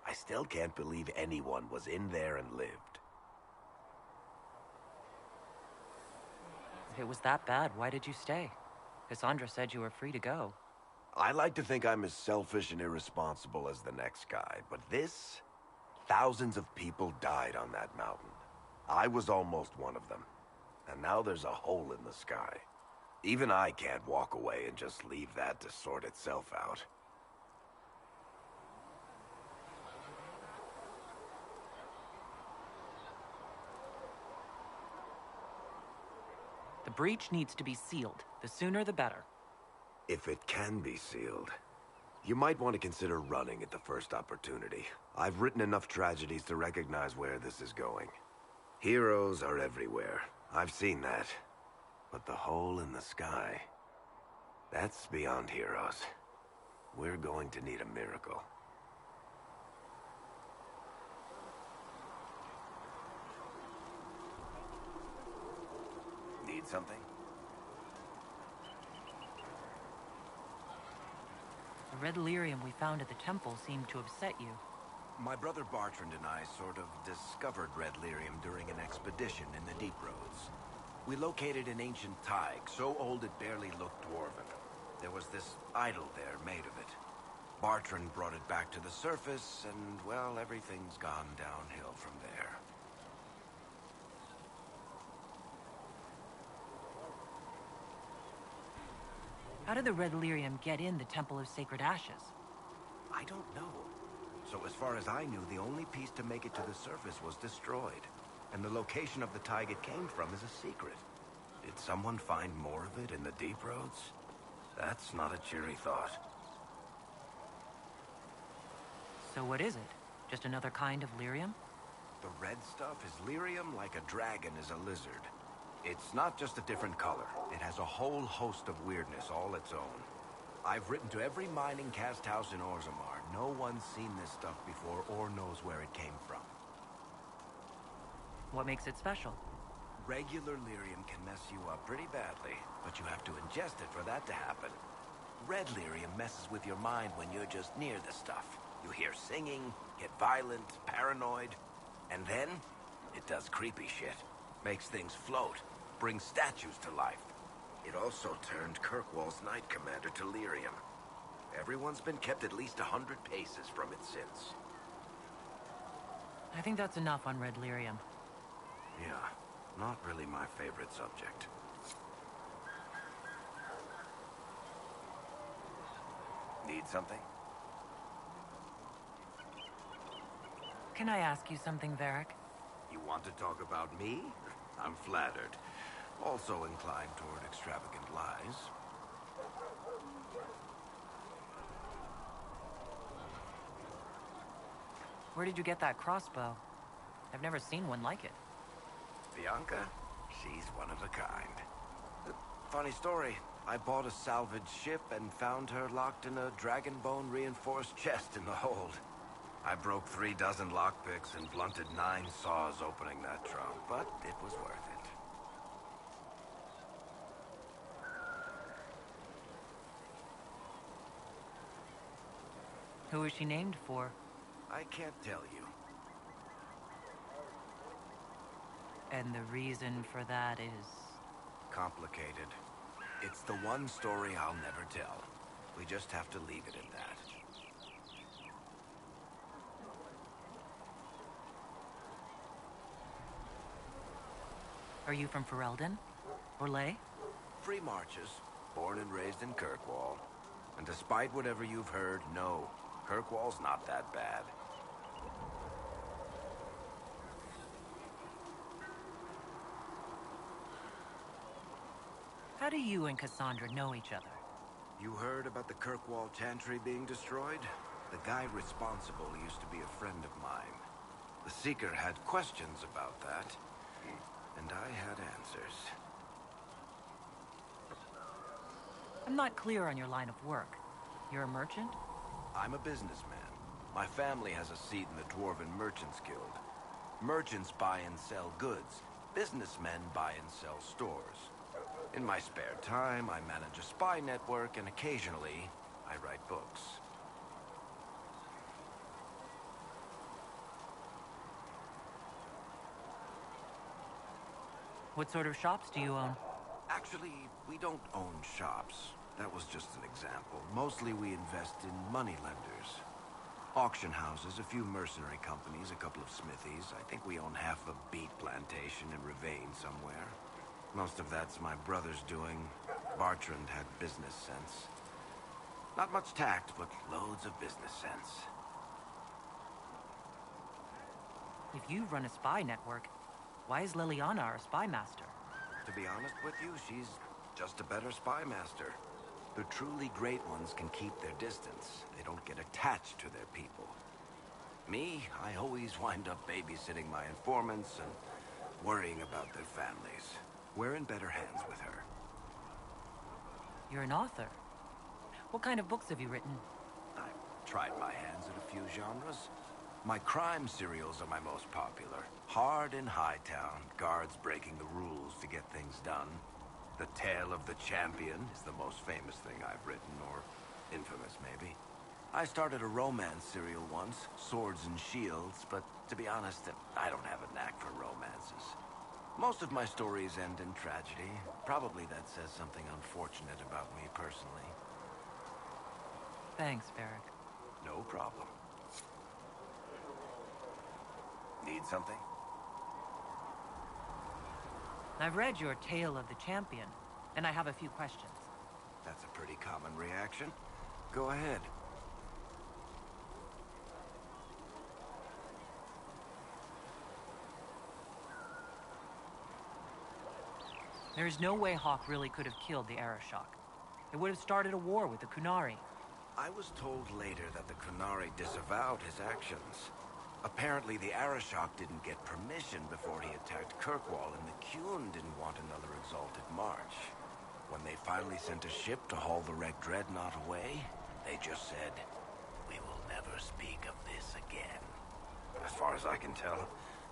I still can't believe anyone was in there and lived. If it was that bad, why did you stay? Cassandra said you were free to go. I like to think I'm as selfish and irresponsible as the next guy, but this... Thousands of people died on that mountain. I was almost one of them. And now there's a hole in the sky. Even I can't walk away and just leave that to sort itself out. The breach needs to be sealed. The sooner the better. If it can be sealed, you might want to consider running at the first opportunity. I've written enough tragedies to recognize where this is going. Heroes are everywhere. I've seen that. But the hole in the sky, that's beyond heroes. We're going to need a miracle. Need something? The red lyrium we found at the temple seemed to upset you. My brother Bartrand and I sort of discovered red lyrium during an expedition in the Deep Roads. We located an ancient thaig, so old it barely looked dwarven. There was this idol there made of it. Bartrand brought it back to the surface, and, well, everything's gone downhill from there. How did the red lyrium get in the Temple of Sacred Ashes? I don't know. So as far as I knew, the only piece to make it to the surface was destroyed. And the location of the thaig it came from is a secret. Did someone find more of it in the Deep Roads? That's not a cheery thought. So what is it? Just another kind of lyrium? The red stuff is lyrium like a dragon is a lizard. It's not just a different color. It has a whole host of weirdness all its own. I've written to every mining cast house in Orzammar. No one's seen this stuff before or knows where it came from. What makes it special? Regular lyrium can mess you up pretty badly, but you have to ingest it for that to happen. Red lyrium messes with your mind when you're just near the stuff. You hear singing, get violent, paranoid, and then it does creepy shit. Makes things float, brings statues to life. It also turned Kirkwall's Knight Commander to lyrium. Everyone's been kept at least 100 paces from it since. I think that's enough on red lyrium. Yeah, not really my favorite subject. Need something? Can I ask you something, Varric? You want to talk about me? I'm flattered. Also inclined toward extravagant lies. Where did you get that crossbow? I've never seen one like it. Bianca? She's one of a kind. Funny story. I bought a salvaged ship and found her locked in a dragonbone reinforced chest in the hold. I broke 36 lockpicks and blunted 9 saws opening that trunk, but it was worth it. Who is she named for? I can't tell you. And the reason for that is... Complicated. It's the one story I'll never tell. We just have to leave it at that. Are you from Ferelden? Or Ley? Free Marches, born and raised in Kirkwall. And despite whatever you've heard, no, Kirkwall's not that bad. How do you and Cassandra know each other? You heard about the Kirkwall Chantry being destroyed? The guy responsible used to be a friend of mine. The Seeker had questions about that, and I had answers. I'm not clear on your line of work. You're a merchant? I'm a businessman. My family has a seat in the Dwarven Merchants Guild. Merchants buy and sell goods. Businessmen buy and sell stores. In my spare time, I manage a spy network, and occasionally, I write books. What sort of shops do you own? Actually, we don't own shops. That was just an example. Mostly we invest in money lenders. Auction houses, a few mercenary companies, a couple of smithies. I think we own half a beet plantation in Ravane somewhere. Most of that's my brother's doing. Bartrand had business sense. Not much tact, but loads of business sense. If you run a spy network, why is Liliana our spy master? To be honest with you, she's just a better spy master. The truly great ones can keep their distance. They don't get attached to their people. Me, I always wind up babysitting my informants and worrying about their families. We're in better hands with her. You're an author. What kind of books have you written? I've tried my hands at a few genres. My crime serials are my most popular. Hard in Hightown, guards breaking the rules to get things done. The Tale of the Champion is the most famous thing I've written, or infamous maybe. I started a romance serial once, Swords and Shields, but to be honest, I don't have a knack for romances. Most of my stories end in tragedy. Probably that says something unfortunate about me personally. Thanks, Varric. No problem. Need something? I've read your Tale of the Champion, and I have a few questions. That's a pretty common reaction. Go ahead. There is no way Hawk really could have killed the Arashok. It would have started a war with the Kunari. I was told later that the Kunari disavowed his actions. Apparently, the Arashok didn't get permission before he attacked Kirkwall, and the Qun didn't want another exalted march. When they finally sent a ship to haul the wrecked dreadnought away, they just said, "We will never speak of this again." As far as I can tell,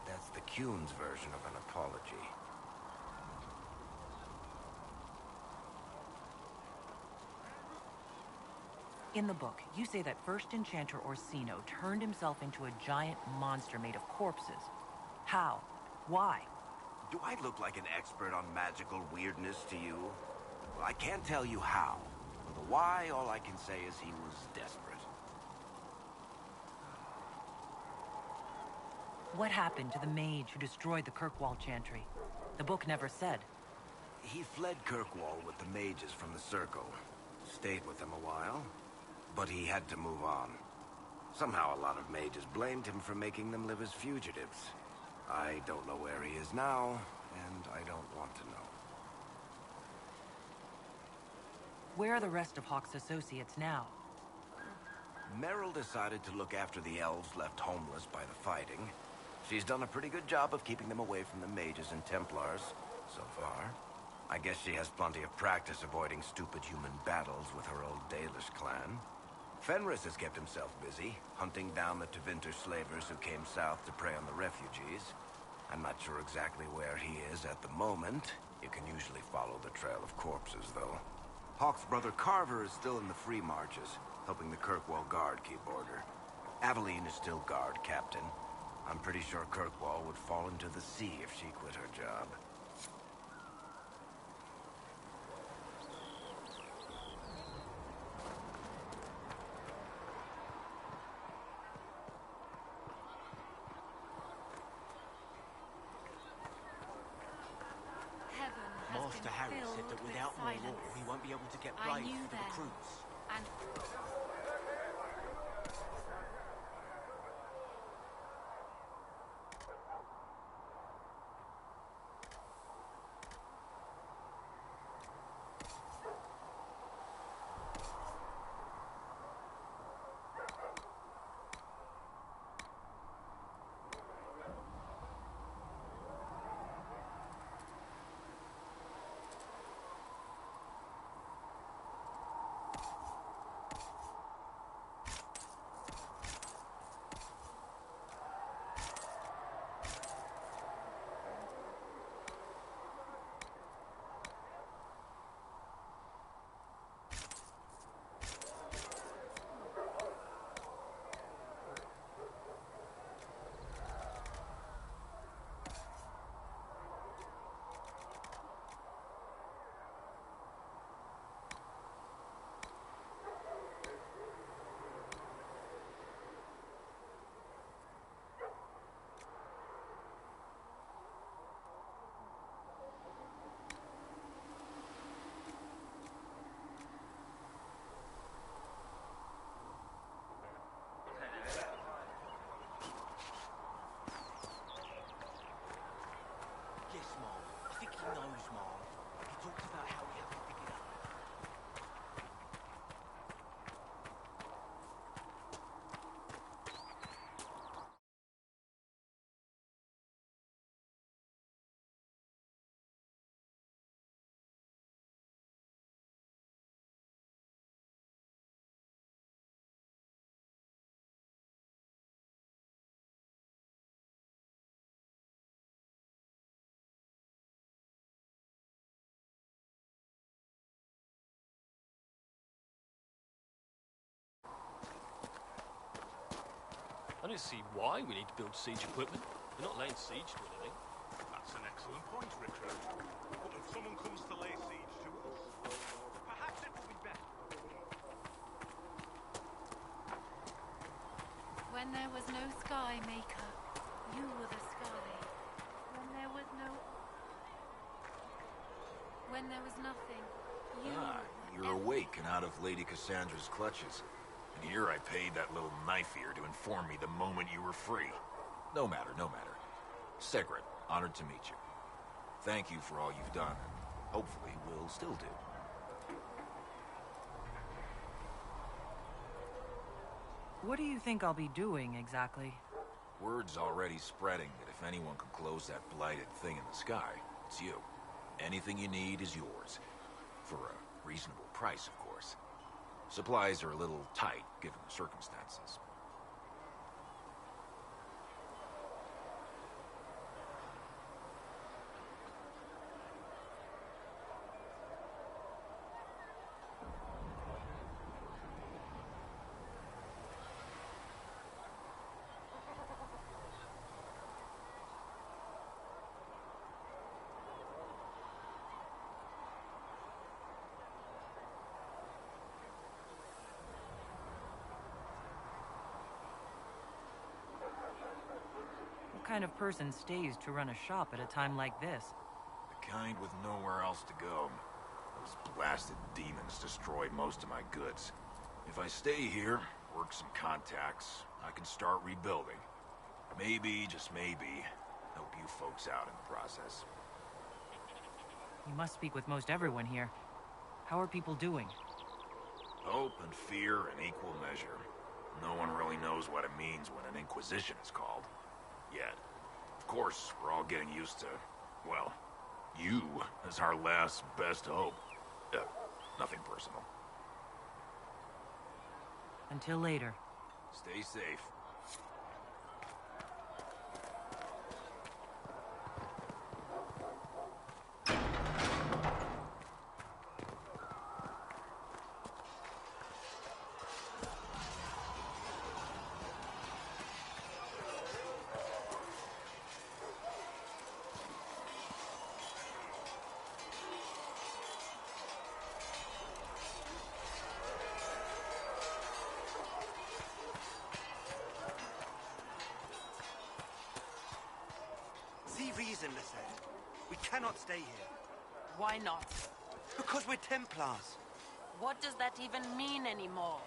that's the Qun's version of an apology. In the book, you say that First Enchanter Orsino turned himself into a giant monster made of corpses. How? Why? Do I look like an expert on magical weirdness to you? Well, I can't tell you how. For the why, all I can say is he was desperate. What happened to the mage who destroyed the Kirkwall Chantry? The book never said. He fled Kirkwall with the mages from the Circle. Stayed with them a while, but he had to move on. Somehow a lot of mages blamed him for making them live as fugitives. I don't know where he is now, and I don't want to know. Where are the rest of Hawk's associates now? Meryl decided to look after the elves left homeless by the fighting. She's done a pretty good job of keeping them away from the mages and Templars, so far. I guess she has plenty of practice avoiding stupid human battles with her old Dalish clan. Fenris has kept himself busy, hunting down the Tevinter slavers who came south to prey on the refugees. I'm not sure exactly where he is at the moment. You can usually follow the trail of corpses, though. Hawk's brother Carver is still in the free marches, helping the Kirkwall Guard keep order. Aveline is still guard captain. I'm pretty sure Kirkwall would fall into the sea if she quit her job. Master Harry said that without more law, we won't be able to get brave for the recruits. And I don't see why we need to build siege equipment. We're not laying siege to anything. That's an excellent point, Richard. But if someone comes to lay siege to us, perhaps it will be better. when there was no sky maker, you were the sky. When there was nothing, you You're awake and out of Lady Cassandra's clutches. And here I paid that little knife ear to inform me the moment you were free. No matter, no matter. Sigrid, honored to meet you. Thank you for all you've done, and hopefully will still do. What do you think I'll be doing, exactly? Word's already spreading that if anyone can close that blighted thing in the sky, it's you. Anything you need is yours. For a reasonable price, of course. Supplies are a little tight, given the circumstances. What kind of person stays to run a shop at a time like this? The kind with nowhere else to go. Those blasted demons destroyed most of my goods. If I stay here, work some contacts, I can start rebuilding. Maybe, just maybe, help you folks out in the process. You must speak with most everyone here. How are people doing? Hope and fear in equal measure. No one really knows what it means when an Inquisition is called. Yet. Of course, we're all getting used to, well, You as our last best hope. Nothing personal. Until later. Stay safe. The reason, Lisette. We cannot stay here. Why not? Because we're Templars. What does that even mean anymore?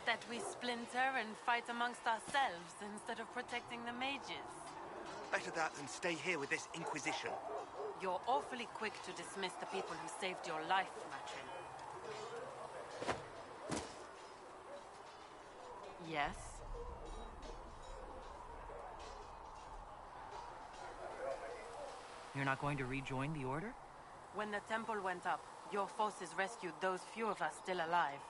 That we splinter and fight amongst ourselves instead of protecting the mages? Better that than stay here with this Inquisition. You're awfully quick to dismiss the people who saved your life, Matrin. Yes? You're not going to rejoin the Order? When the temple went up, your forces rescued those few of us still alive.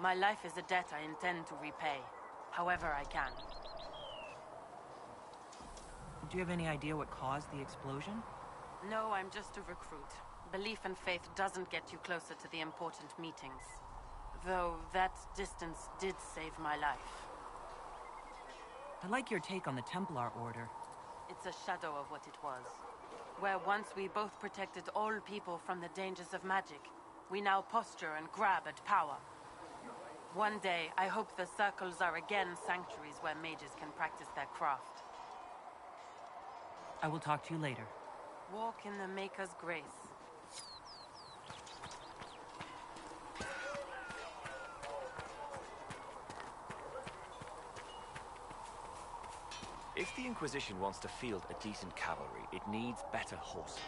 My life is a debt I intend to repay, however I can. Do you have any idea what caused the explosion? No, I'm just a recruit. Belief and faith doesn't get you closer to the important meetings. Though that distance did save my life. I like your take on the Templar Order. It's a shadow of what it was. Where once we both protected all people from the dangers of magic, we now posture and grab at power. One day, I hope the circles are again sanctuaries where mages can practice their craft. I will talk to you later. Walk in the Maker's grace. If the Inquisition wants to field a decent cavalry, it needs better horses.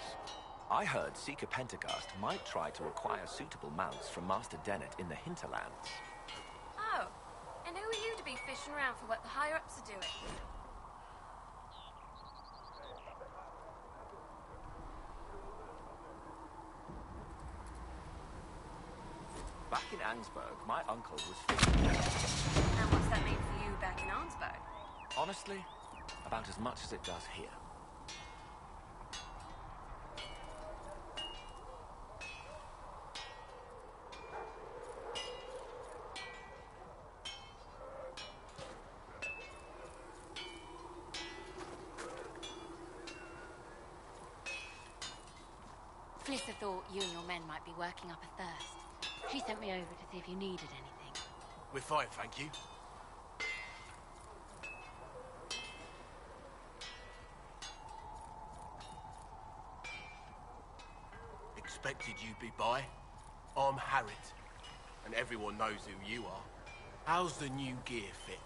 I heard Seeker Pentecost might try to acquire suitable mounts from Master Dennett in the hinterlands. Oh, and who are you to be fishing around for what the higher-ups are doing? Back in Angsburg, my uncle was fishing. And what's that mean for you back in Arnsburg? Honestly, about as much as it does here. Flister thought you and your men might be working up a thirst. She sent me over to see if you needed anything. We're fine, thank you. Expected you'd be by. I'm Harriet, and everyone knows who you are. How's the new gear fit?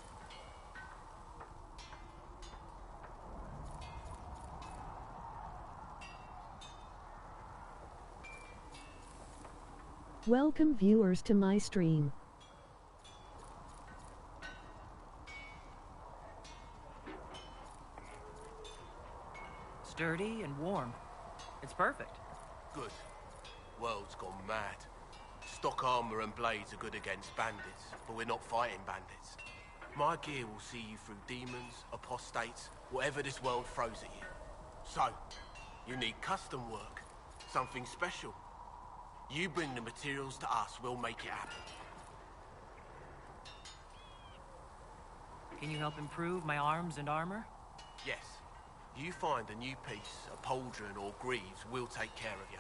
Welcome viewers to my stream. Sturdy and warm. It's perfect. Good. World's gone mad. Stock armor and blades are good against bandits, but we're not fighting bandits. My gear will see you through demons, apostates, whatever this world throws at you. So, you need custom work, something special. You bring the materials to us, we'll make it happen. Can you help improve my arms and armor? Yes. You find a new piece, a pauldron or greaves, we'll take care of you.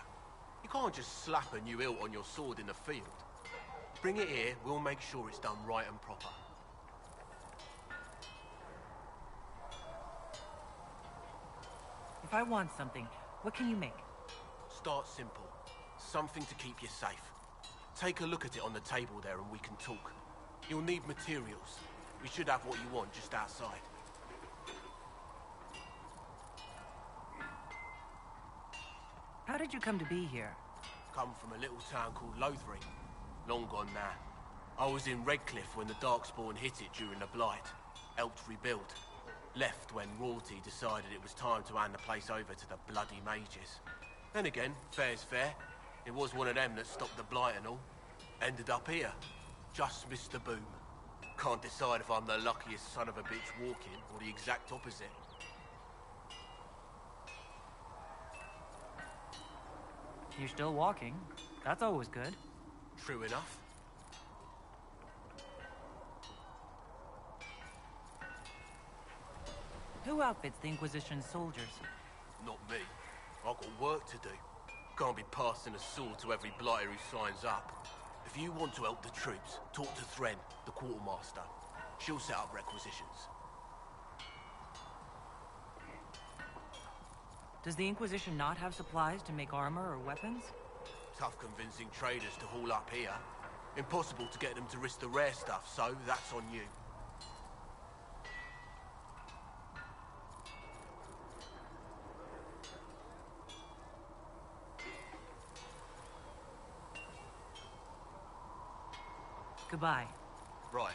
You can't just slap a new hilt on your sword in the field. Bring it here, we'll make sure it's done right and proper. If I want something, what can you make? Start simple. Something to keep you safe. Take a look at it on the table there and we can talk. You'll need materials. We should have what you want just outside. How did you come to be here? Come from a little town called Lothring. Long gone now. I was in Redcliffe when the Darkspawn hit it during the Blight. Helped rebuild. Left when royalty decided it was time to hand the place over to the bloody mages. Then again, fair's fair. It was one of them that stopped the blight and all. Ended up here. Just missed the boom. Can't decide if I'm the luckiest son of a bitch walking or the exact opposite. You're still walking. That's always good. True enough. Who outfits the Inquisition's soldiers? Not me. I've got work to do. Can't be passing a sword to every blighter who signs up. If you want to help the troops, talk to Thren, the quartermaster. She'll set up requisitions. Does the Inquisition not have supplies to make armor or weapons? Tough convincing traders to haul up here. Impossible to get them to risk the rare stuff, so that's on you. Goodbye. Right.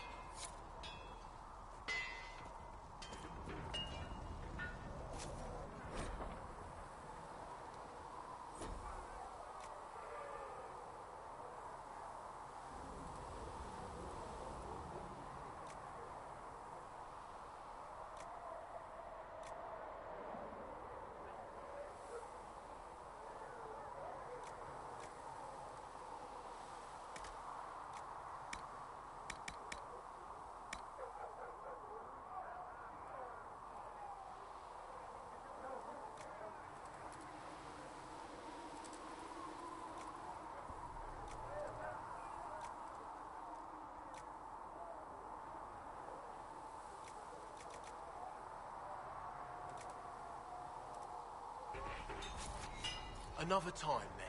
Another time, then.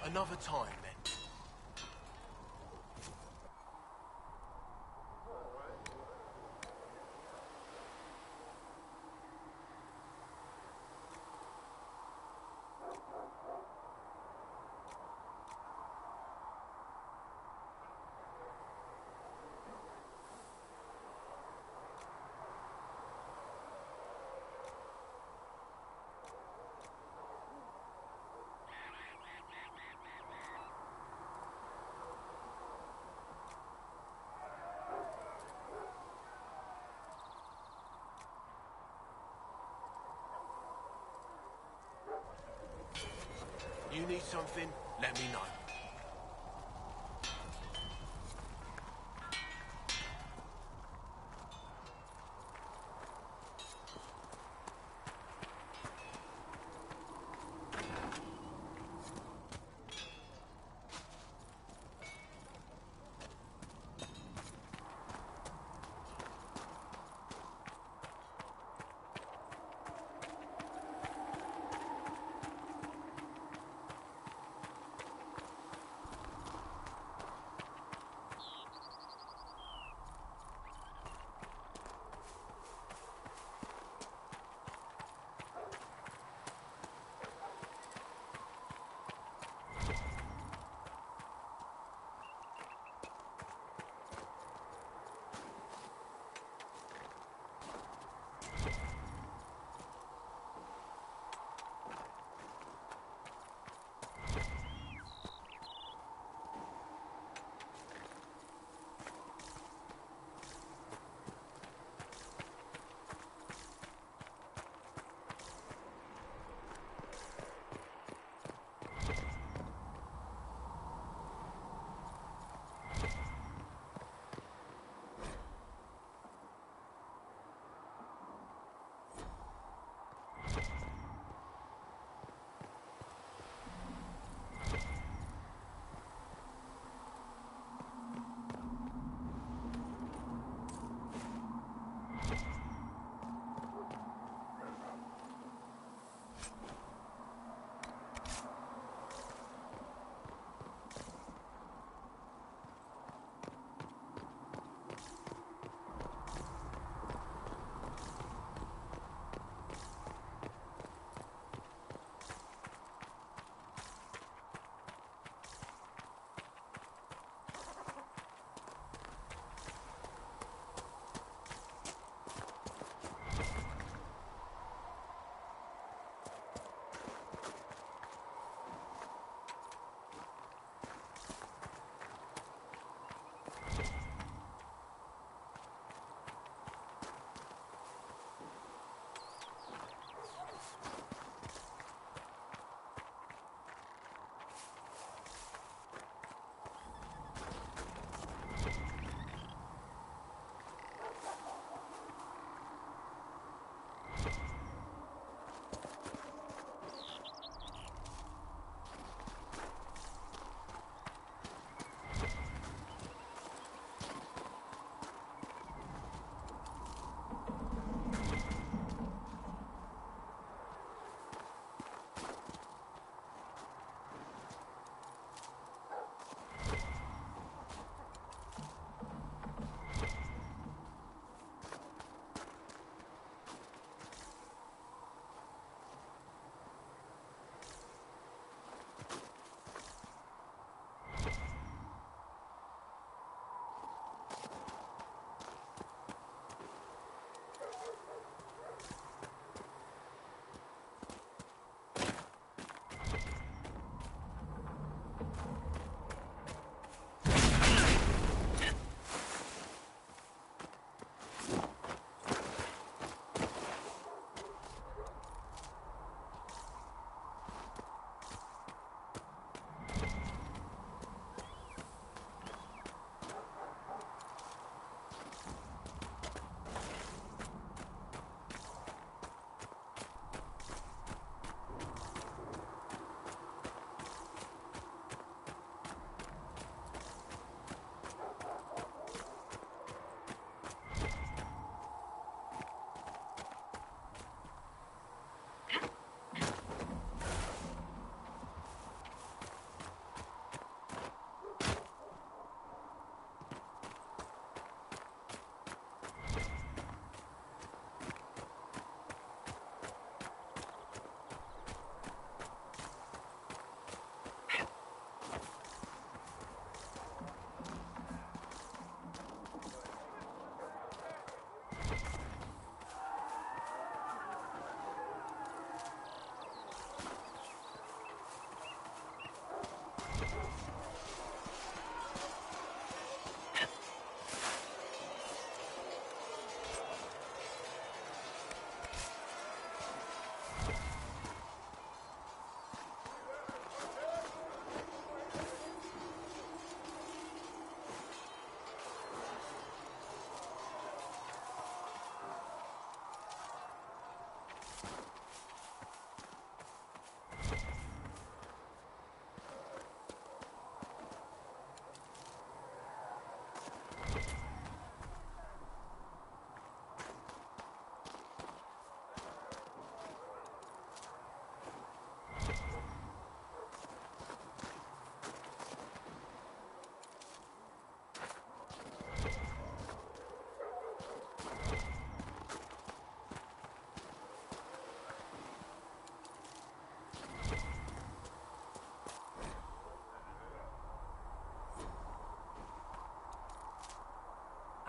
Another time, then. You need something, let me know.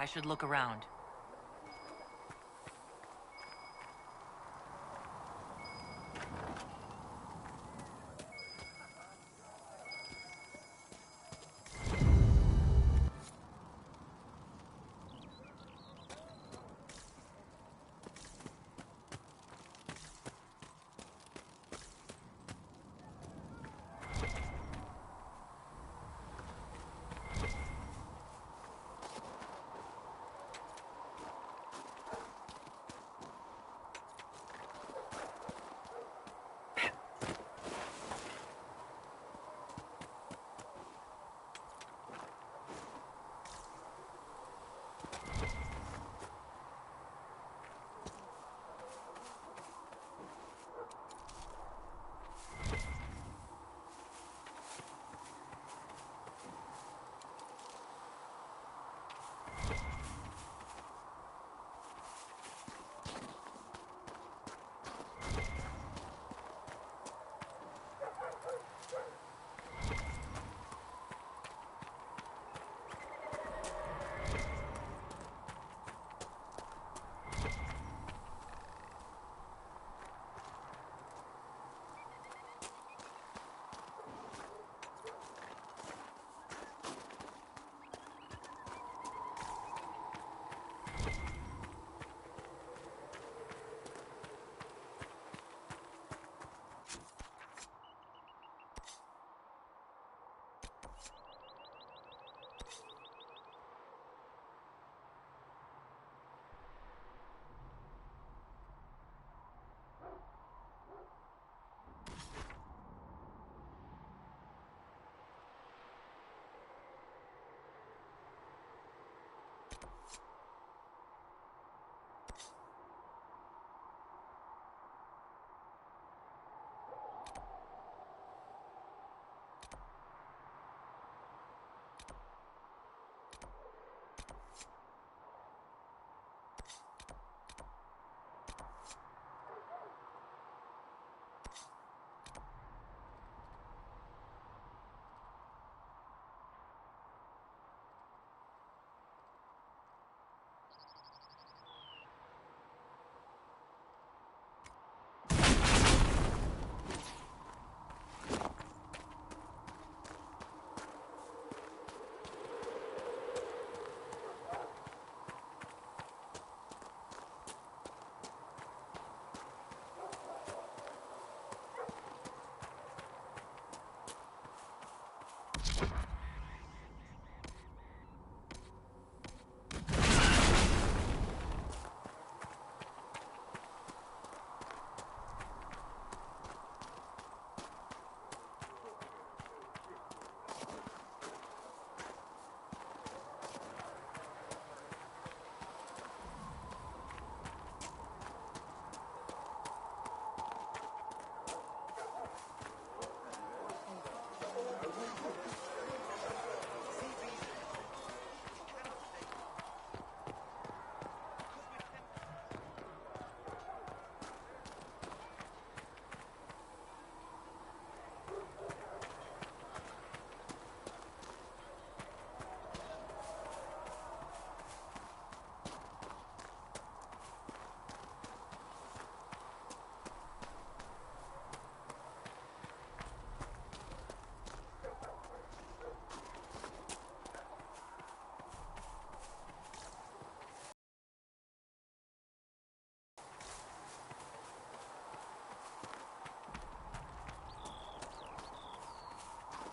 I should look around.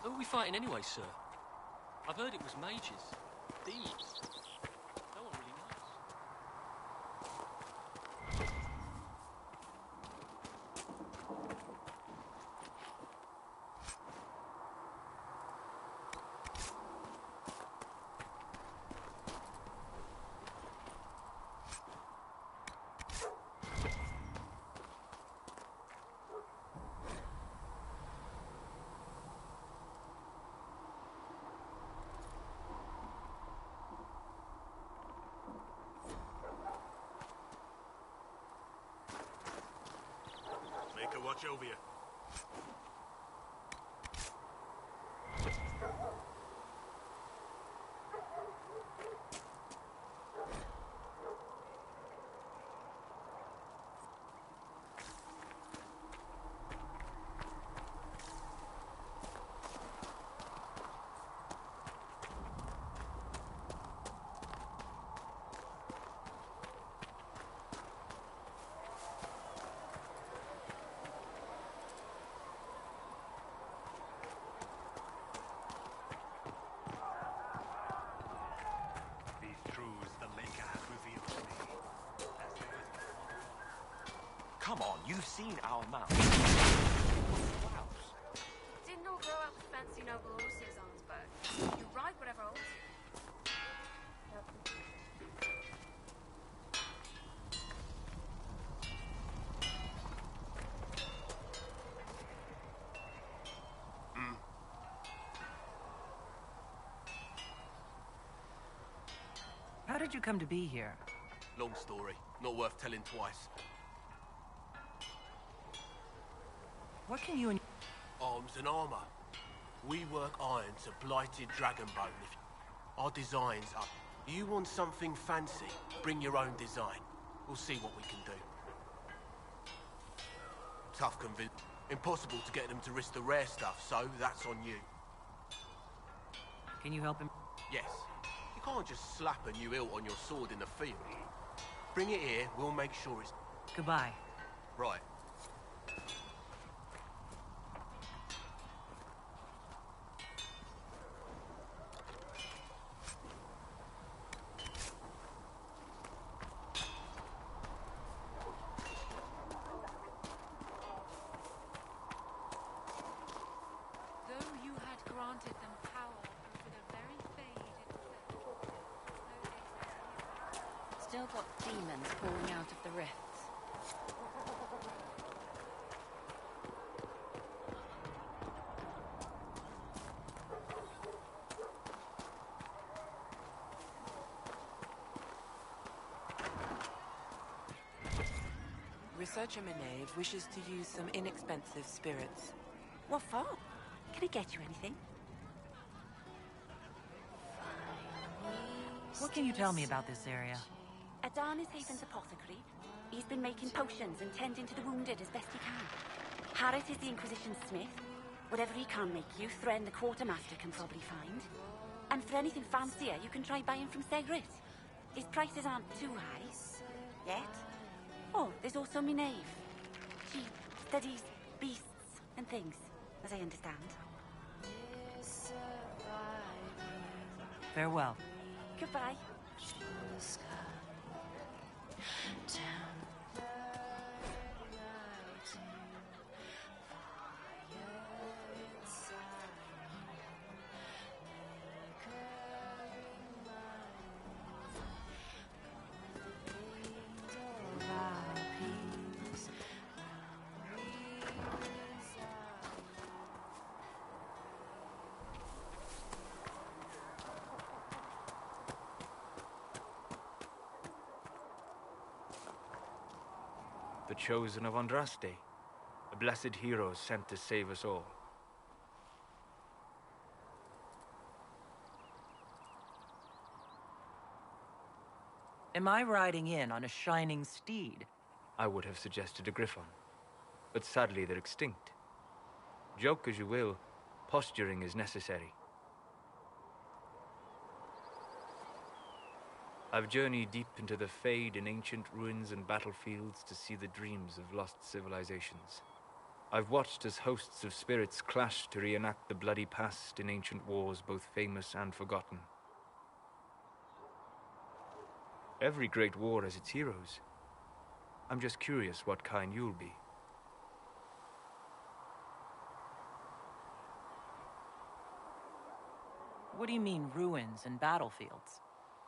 Who are we fighting anyway, sir? I've heard it was mages. Thieves. No one really knows. Make a watch over you. come on, you've seen our mount. Didn't all grow up with fancy noble horses on his back. You ride whatever holds you. How did you come to be here? Long story. Not worth telling twice. What can you and... Arms and armor. We work iron to blighted dragonbone. Our designs are... You want something fancy? Bring your own design. We'll see what we can do. Tough convince. Impossible to get them to risk the rare stuff, so that's on you. Can you help him? Yes. You can't just slap a new hilt on your sword in the field. Bring it here, we'll make sure it's... Goodbye. Right. Though you had granted them power over the very fade itself. Still got demons pouring out of the rifts. Researcher Menave wishes to use some inexpensive spirits. What for? Can I get you anything? What can you tell me about this area? Adan is Haven's apothecary. He's been making potions and tending to the wounded as best he can. Harris is the Inquisition smith. Whatever he can make you, Thren the quartermaster can probably find. And for anything fancier, you can try buying from Segrit. His prices aren't too high. Yet. Oh, there's also Menave. She studies beasts and things, as I understand. Farewell. Goodbye. The chosen of Andraste, a blessed hero sent to save us all. Am I riding in on a shining steed? I would have suggested a griffon, but sadly they're extinct. Joke as you will, posturing is necessary. I've journeyed deep into the Fade in ancient ruins and battlefields to see the dreams of lost civilizations. I've watched as hosts of spirits clash to reenact the bloody past in ancient wars both famous and forgotten. Every great war has its heroes. I'm just curious what kind you'll be. What do you mean, ruins and battlefields?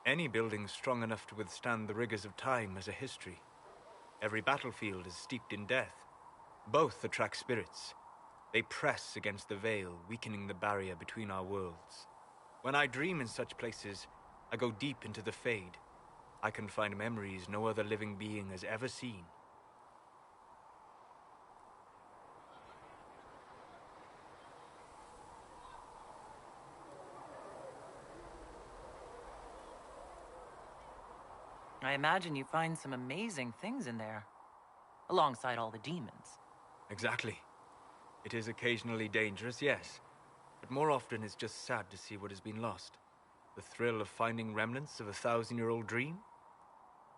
Any building strong enough to withstand the rigors of time has a history. Every battlefield is steeped in death. Both attract spirits. They press against the veil, weakening the barrier between our worlds. When I dream in such places, I go deep into the Fade. I can find memories no other living being has ever seen. I imagine you find some amazing things in there, alongside all the demons. Exactly. It is occasionally dangerous, yes, but more often it's just sad to see what has been lost. The thrill of finding remnants of a 1,000-year-old dream?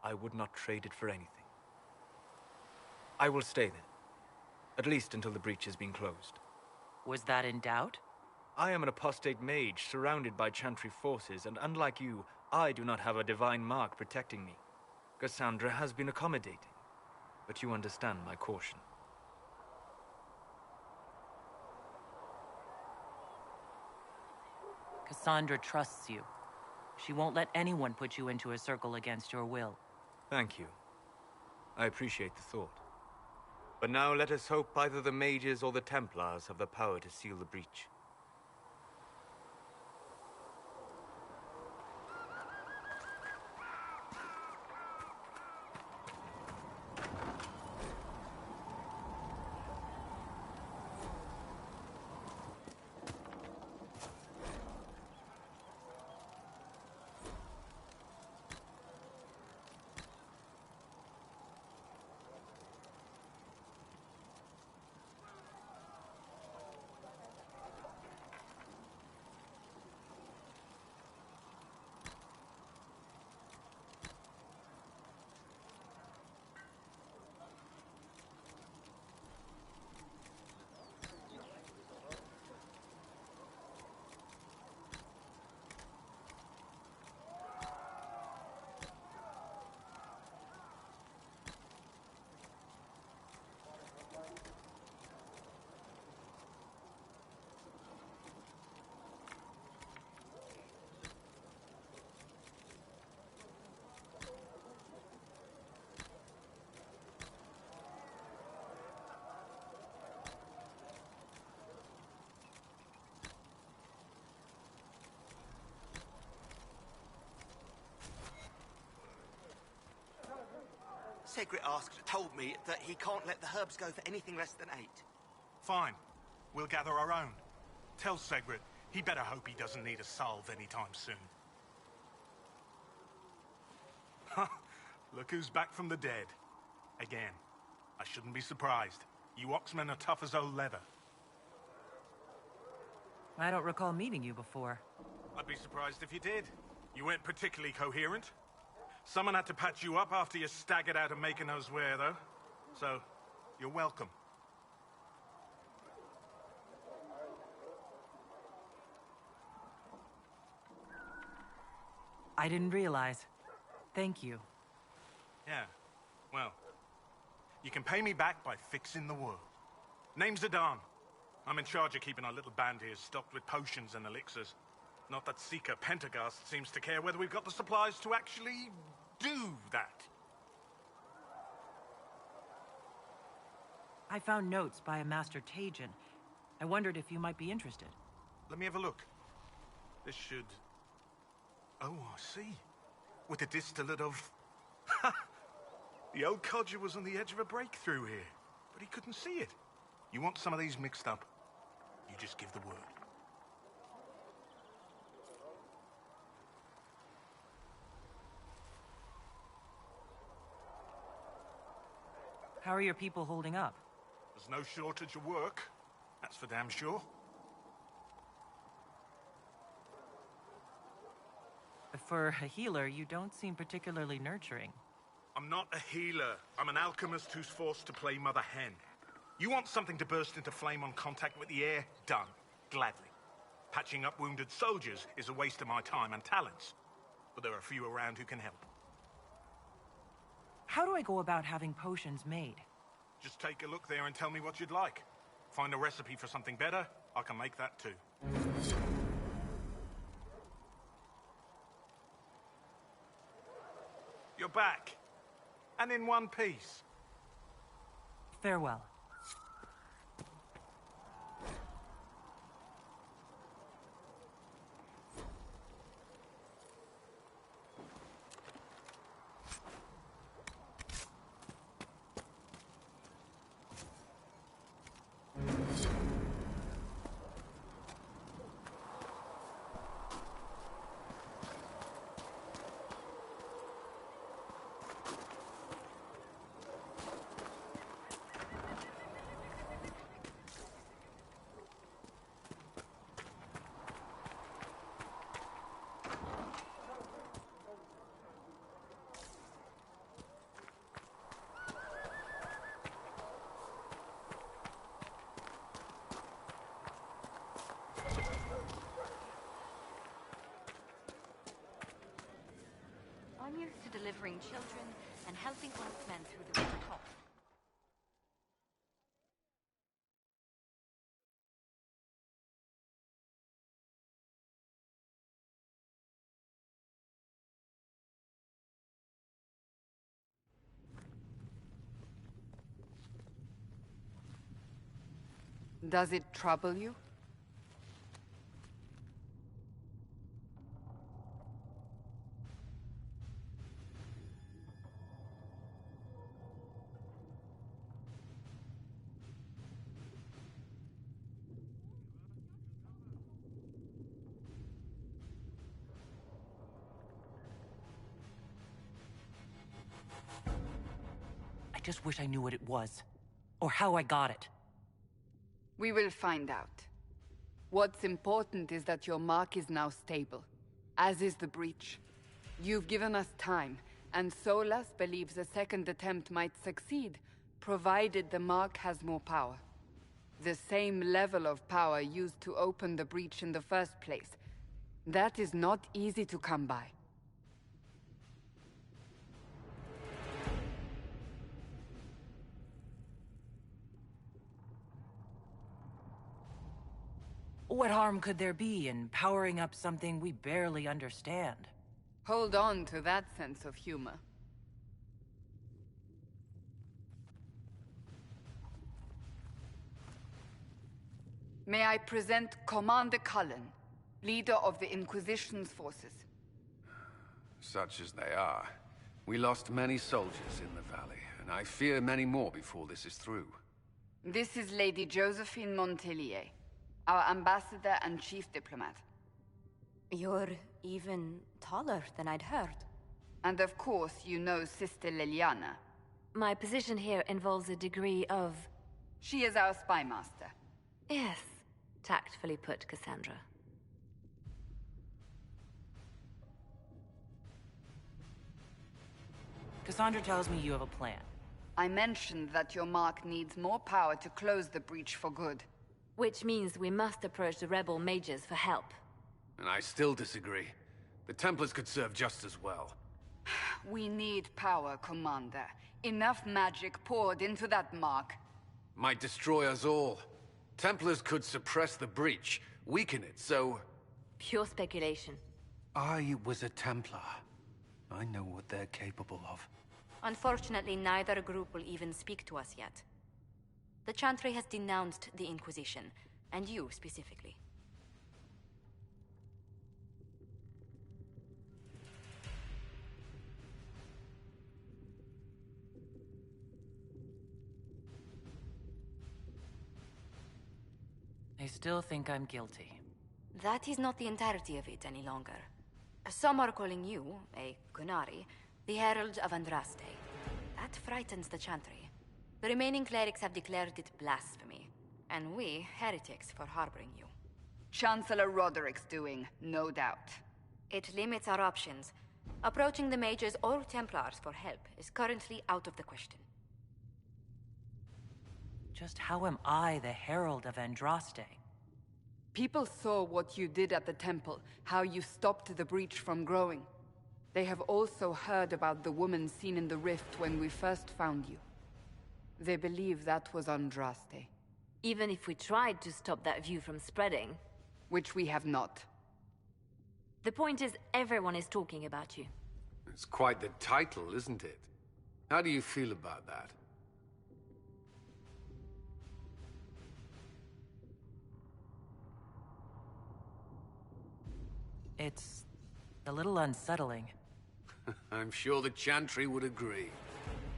I would not trade it for anything. I will stay then, at least until the breach has been closed. Was that in doubt? I am an apostate mage surrounded by Chantry forces, and unlike you, I do not have a divine mark protecting me. Cassandra has been accommodating. but you understand my caution. Cassandra trusts you. She won't let anyone put you into a circle against your will. Thank you. I appreciate the thought. But now let us hope either the mages or the Templars have the power to seal the breach. Segrit told me that he can't let the herbs go for anything less than 8. Fine. We'll gather our own. Tell Segrit he better hope he doesn't need a salve anytime soon. Look who's back from the dead. Again. I shouldn't be surprised. You Oxmen are tough as old leather. I don't recall meeting you before. I'd be surprised if you did. You weren't particularly coherent. Someone had to patch you up after you staggered out of making knows where, though. So, you're welcome. I didn't realize. Thank you. Yeah, well, you can pay me back by fixing the world. Name's Adan. I'm in charge of keeping our little band here stocked with potions and elixirs. Not that Seeker Pentagast seems to care whether we've got the supplies to actually do that. I found notes by a Master Tajin. I wondered if you might be interested. Let me have a look. This should... Oh, I see. With a distillate of... The old codger was on the edge of a breakthrough here, but he couldn't see it. You want some of these mixed up? You just give the word. How are your people holding up? There's no shortage of work. That's for damn sure. For a healer, you don't seem particularly nurturing. I'm not a healer. I'm an alchemist who's forced to play Mother Hen. You want something to burst into flame on contact with the air? Done. Gladly. Patching up wounded soldiers is a waste of my time and talents. But there are a few around who can help. How do I go about having potions made? Just take a look there and tell me what you'd like. Find a recipe for something better, I can make that too. You're back. And in one piece. Farewell. I'm used to delivering children and helping old men through the winter cold. Does it trouble you? I just wish I knew what it was. Or how I got it. We will find out. What's important is that your mark is now stable, as is the breach. You've given us time, and Solas believes a second attempt might succeed, provided the mark has more power. The same level of power used to open the breach in the first place. That is not easy to come by. What harm could there be in powering up something we barely understand? Hold on to that sense of humor. May I present Commander Cullen, leader of the Inquisition's forces. Such as they are. We lost many soldiers in the valley, and I fear many more before this is through. This is Lady Josephine Montellier, our ambassador and chief diplomat. You're even taller than I'd heard. And of course, you know Sister Liliana. My position here involves a degree of... She is our spy master. Yes, tactfully put, Cassandra. Cassandra tells me you have a plan. I mentioned that your mark needs more power to close the breach for good. Which means we must approach the rebel mages for help. And I still disagree. The Templars could serve just as well. We need power, Commander. Enough magic poured into that mark. Might destroy us all. Templars could suppress the breach, weaken it, so... Pure speculation. I was a Templar. I know what they're capable of. Unfortunately, neither group will even speak to us yet. The Chantry has denounced the Inquisition, and you specifically. They still think I'm guilty. That is not the entirety of it any longer. Some are calling you, a Qunari, the Herald of Andraste. That frightens the Chantry. The remaining clerics have declared it blasphemy, and we, heretics, for harboring you. Chancellor Roderick's doing, no doubt. It limits our options. Approaching the mages or Templars for help is currently out of the question. Just how am I the Herald of Andraste? People saw what you did at the temple, how you stopped the breach from growing. They have also heard about the woman seen in the rift when we first found you. They believe that was Andraste. Even if we tried to stop that view from spreading... Which we have not. The point is, everyone is talking about you. It's quite the title, isn't it? How do you feel about that? It's a little unsettling. I'm sure the Chantry would agree.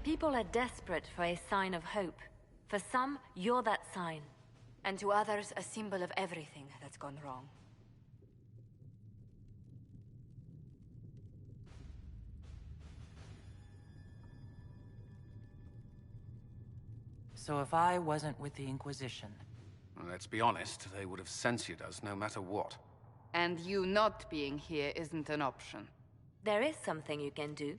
People are desperate for a sign of hope. For some, you're that sign. And to others, a symbol of everything that's gone wrong. So if I wasn't with the Inquisition... Well, let's be honest, they would have censored us no matter what. And you not being here isn't an option. There is something you can do.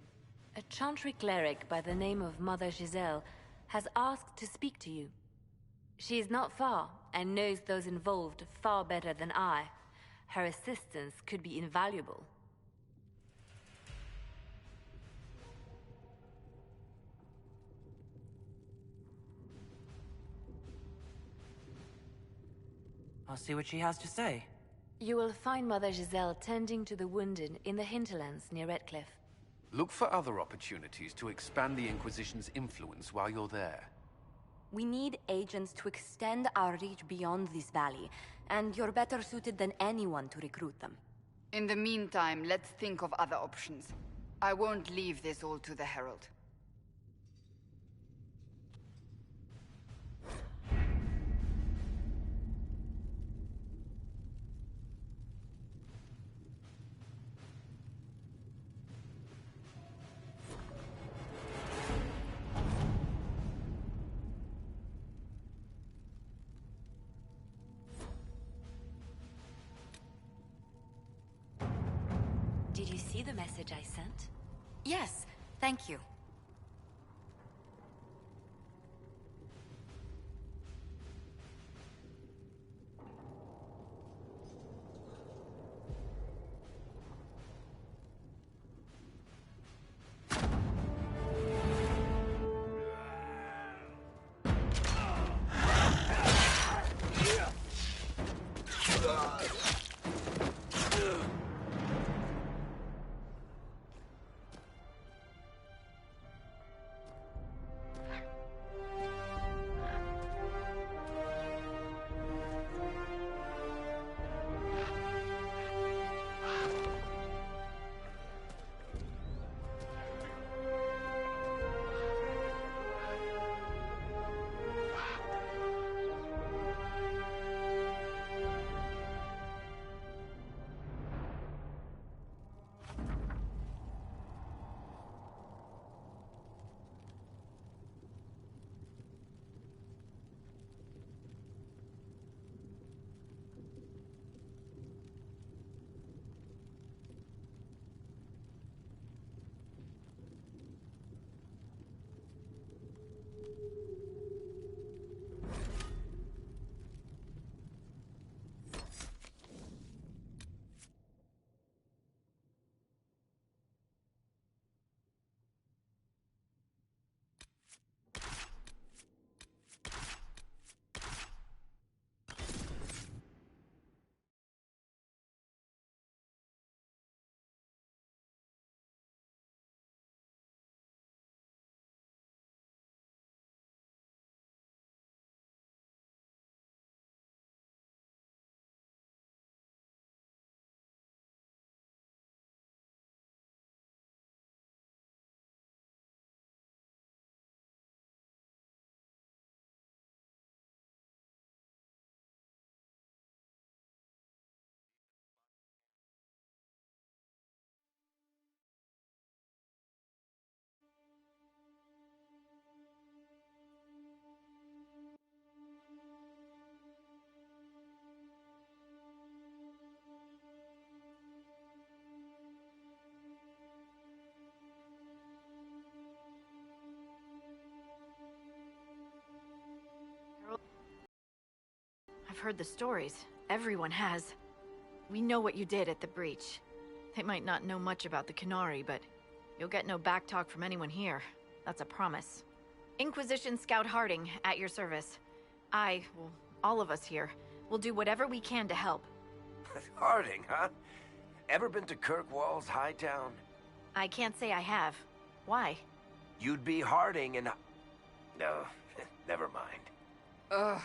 A Chantry cleric by the name of Mother Giselle has asked to speak to you. She is not far, and knows those involved far better than I. Her assistance could be invaluable. I'll see what she has to say. You will find Mother Giselle tending to the wounded in the hinterlands near Redcliffe. Look for other opportunities to expand the Inquisition's influence while you're there. We need agents to extend our reach beyond this valley, and you're better suited than anyone to recruit them. In the meantime, let's think of other options. I won't leave this all to the Herald. Did you see the message I sent? Yes, thank you. I've heard the stories. Everyone has. We know what you did at the breach. They might not know much about the Qunari, but you'll get no backtalk from anyone here. That's a promise. Inquisition Scout Harding, at your service. Well, all of us here, will do whatever we can to help. Harding, huh? Ever been to Kirkwall's Hightown? I can't say I have. Why? You'd be Harding and... No, never mind. Ugh.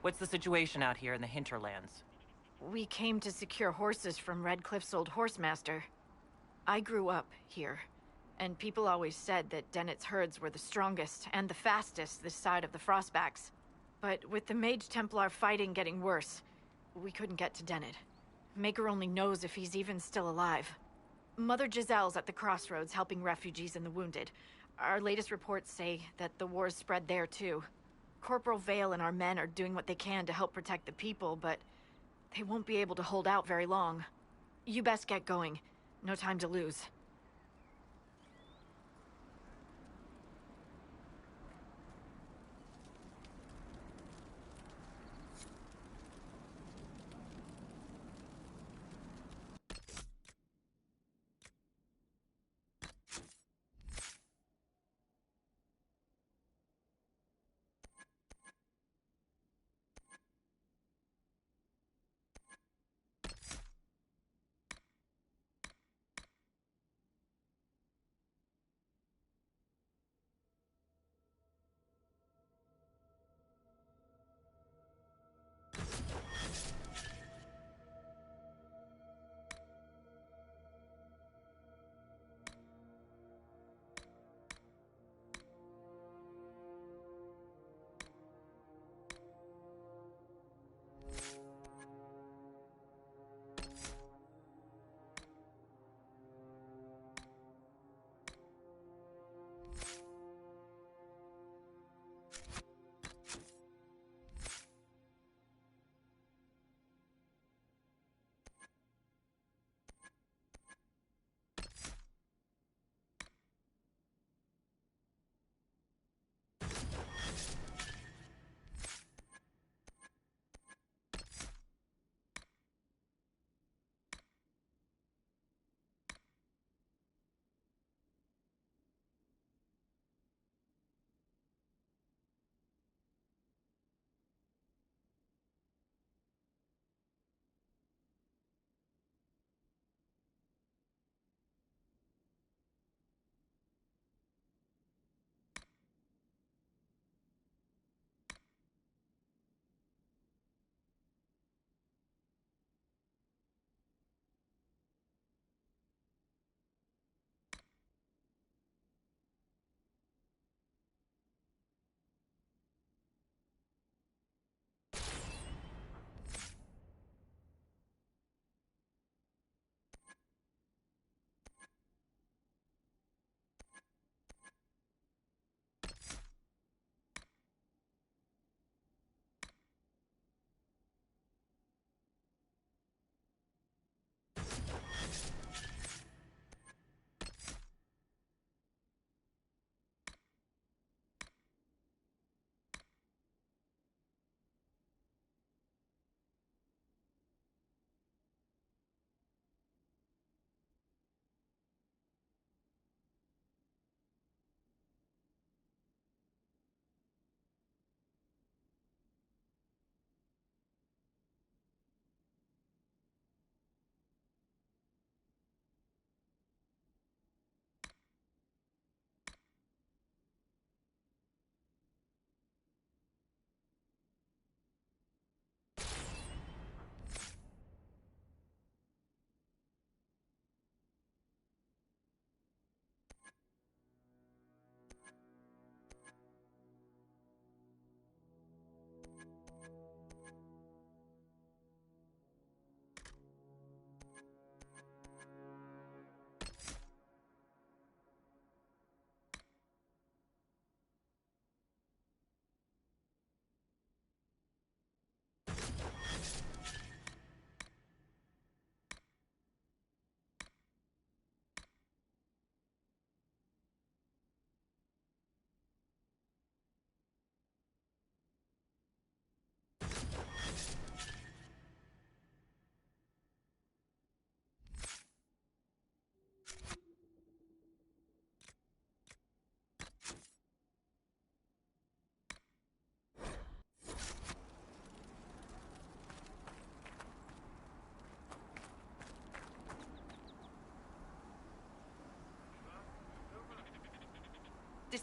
What's the situation out here in the hinterlands? We came to secure horses from Redcliffe's old horsemaster. I grew up here, and people always said that Dennett's herds were the strongest and the fastest this side of the Frostbacks. But with the Mage Templar fighting getting worse, we couldn't get to Dennett. Maker only knows if he's even still alive. Mother Giselle's at the crossroads helping refugees and the wounded. Our latest reports say that the war's spread there too. Corporal Vale and our men are doing what they can to help protect the people, but they won't be able to hold out very long. You best get going. No time to lose.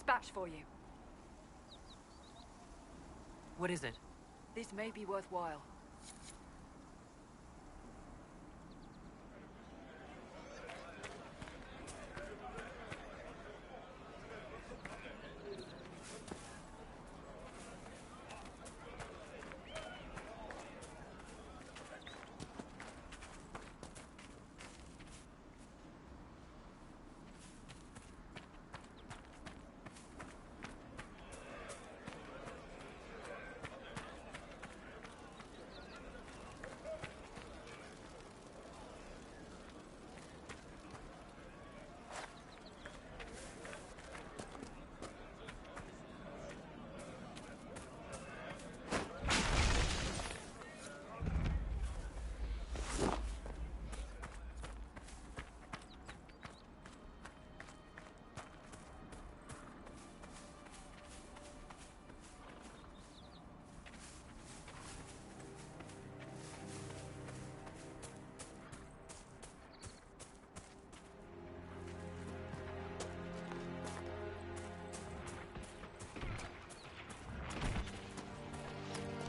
dispatch for you. What is it? This may be worthwhile.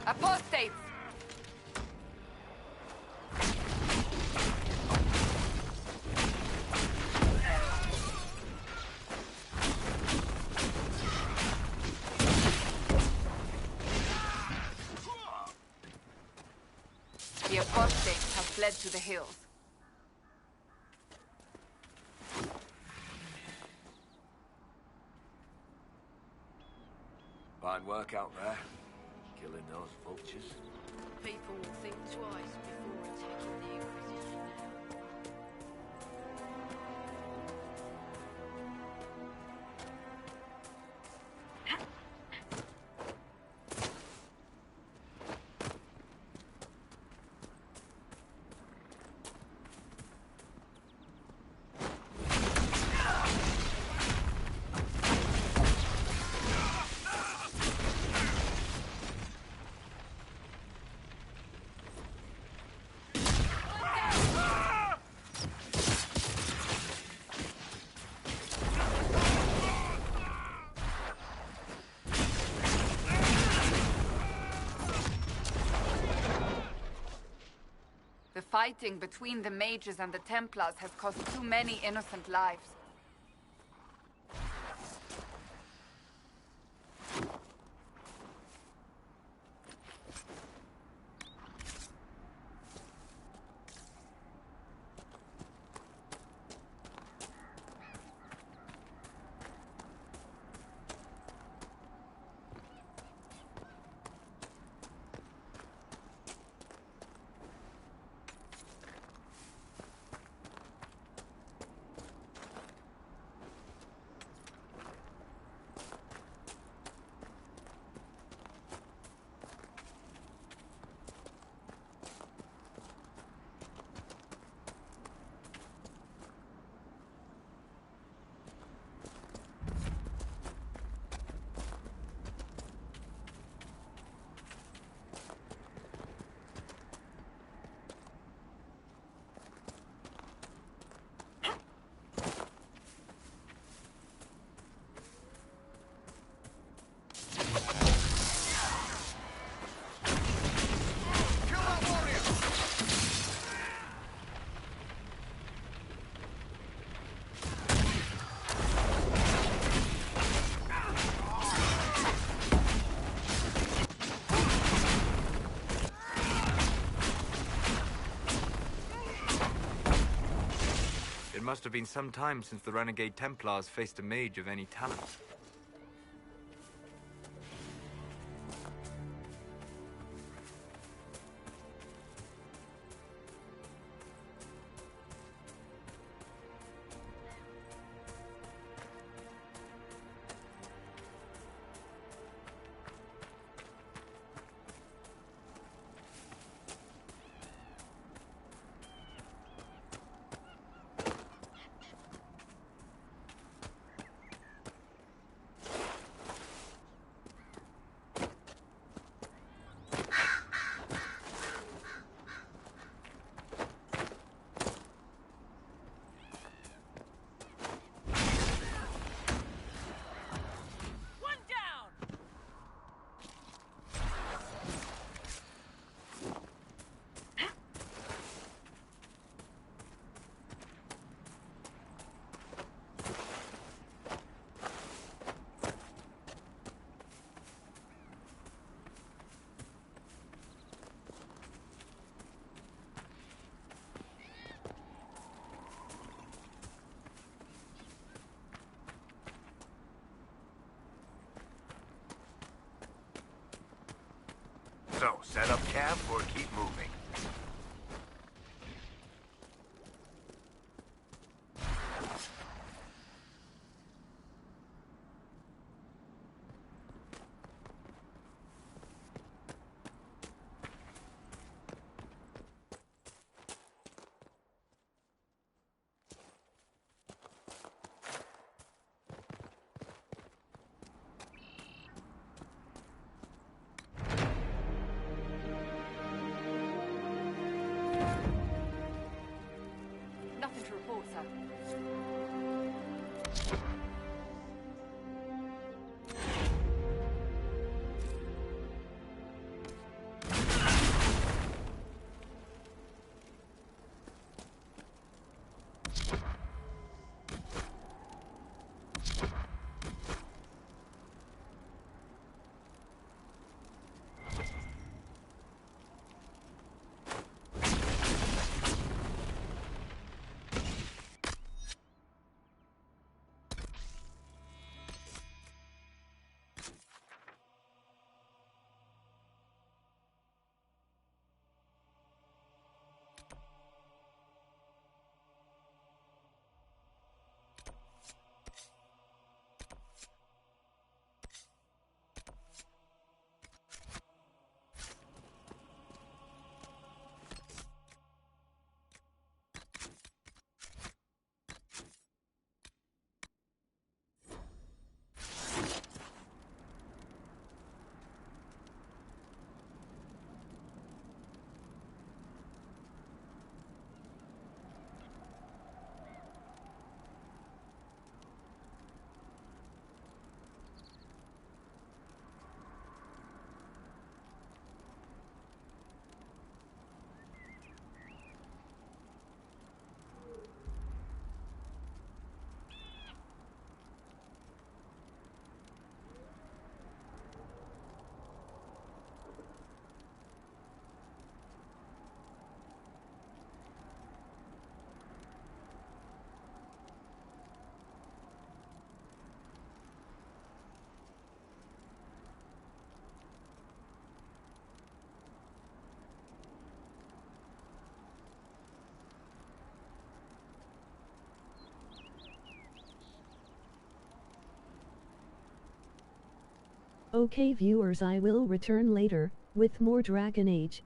Apostates! The apostates have fled to the hills. Fine work out there. Killing those vultures. People will think twice before attacking the Inquisition now. The fighting between the mages and the Templars has cost too many innocent lives. It must have been some time since the renegade Templars faced a mage of any talent. So, set up camp or keep moving? Nothing to report, sir. Okay viewers, I will return later, with more Dragon Age.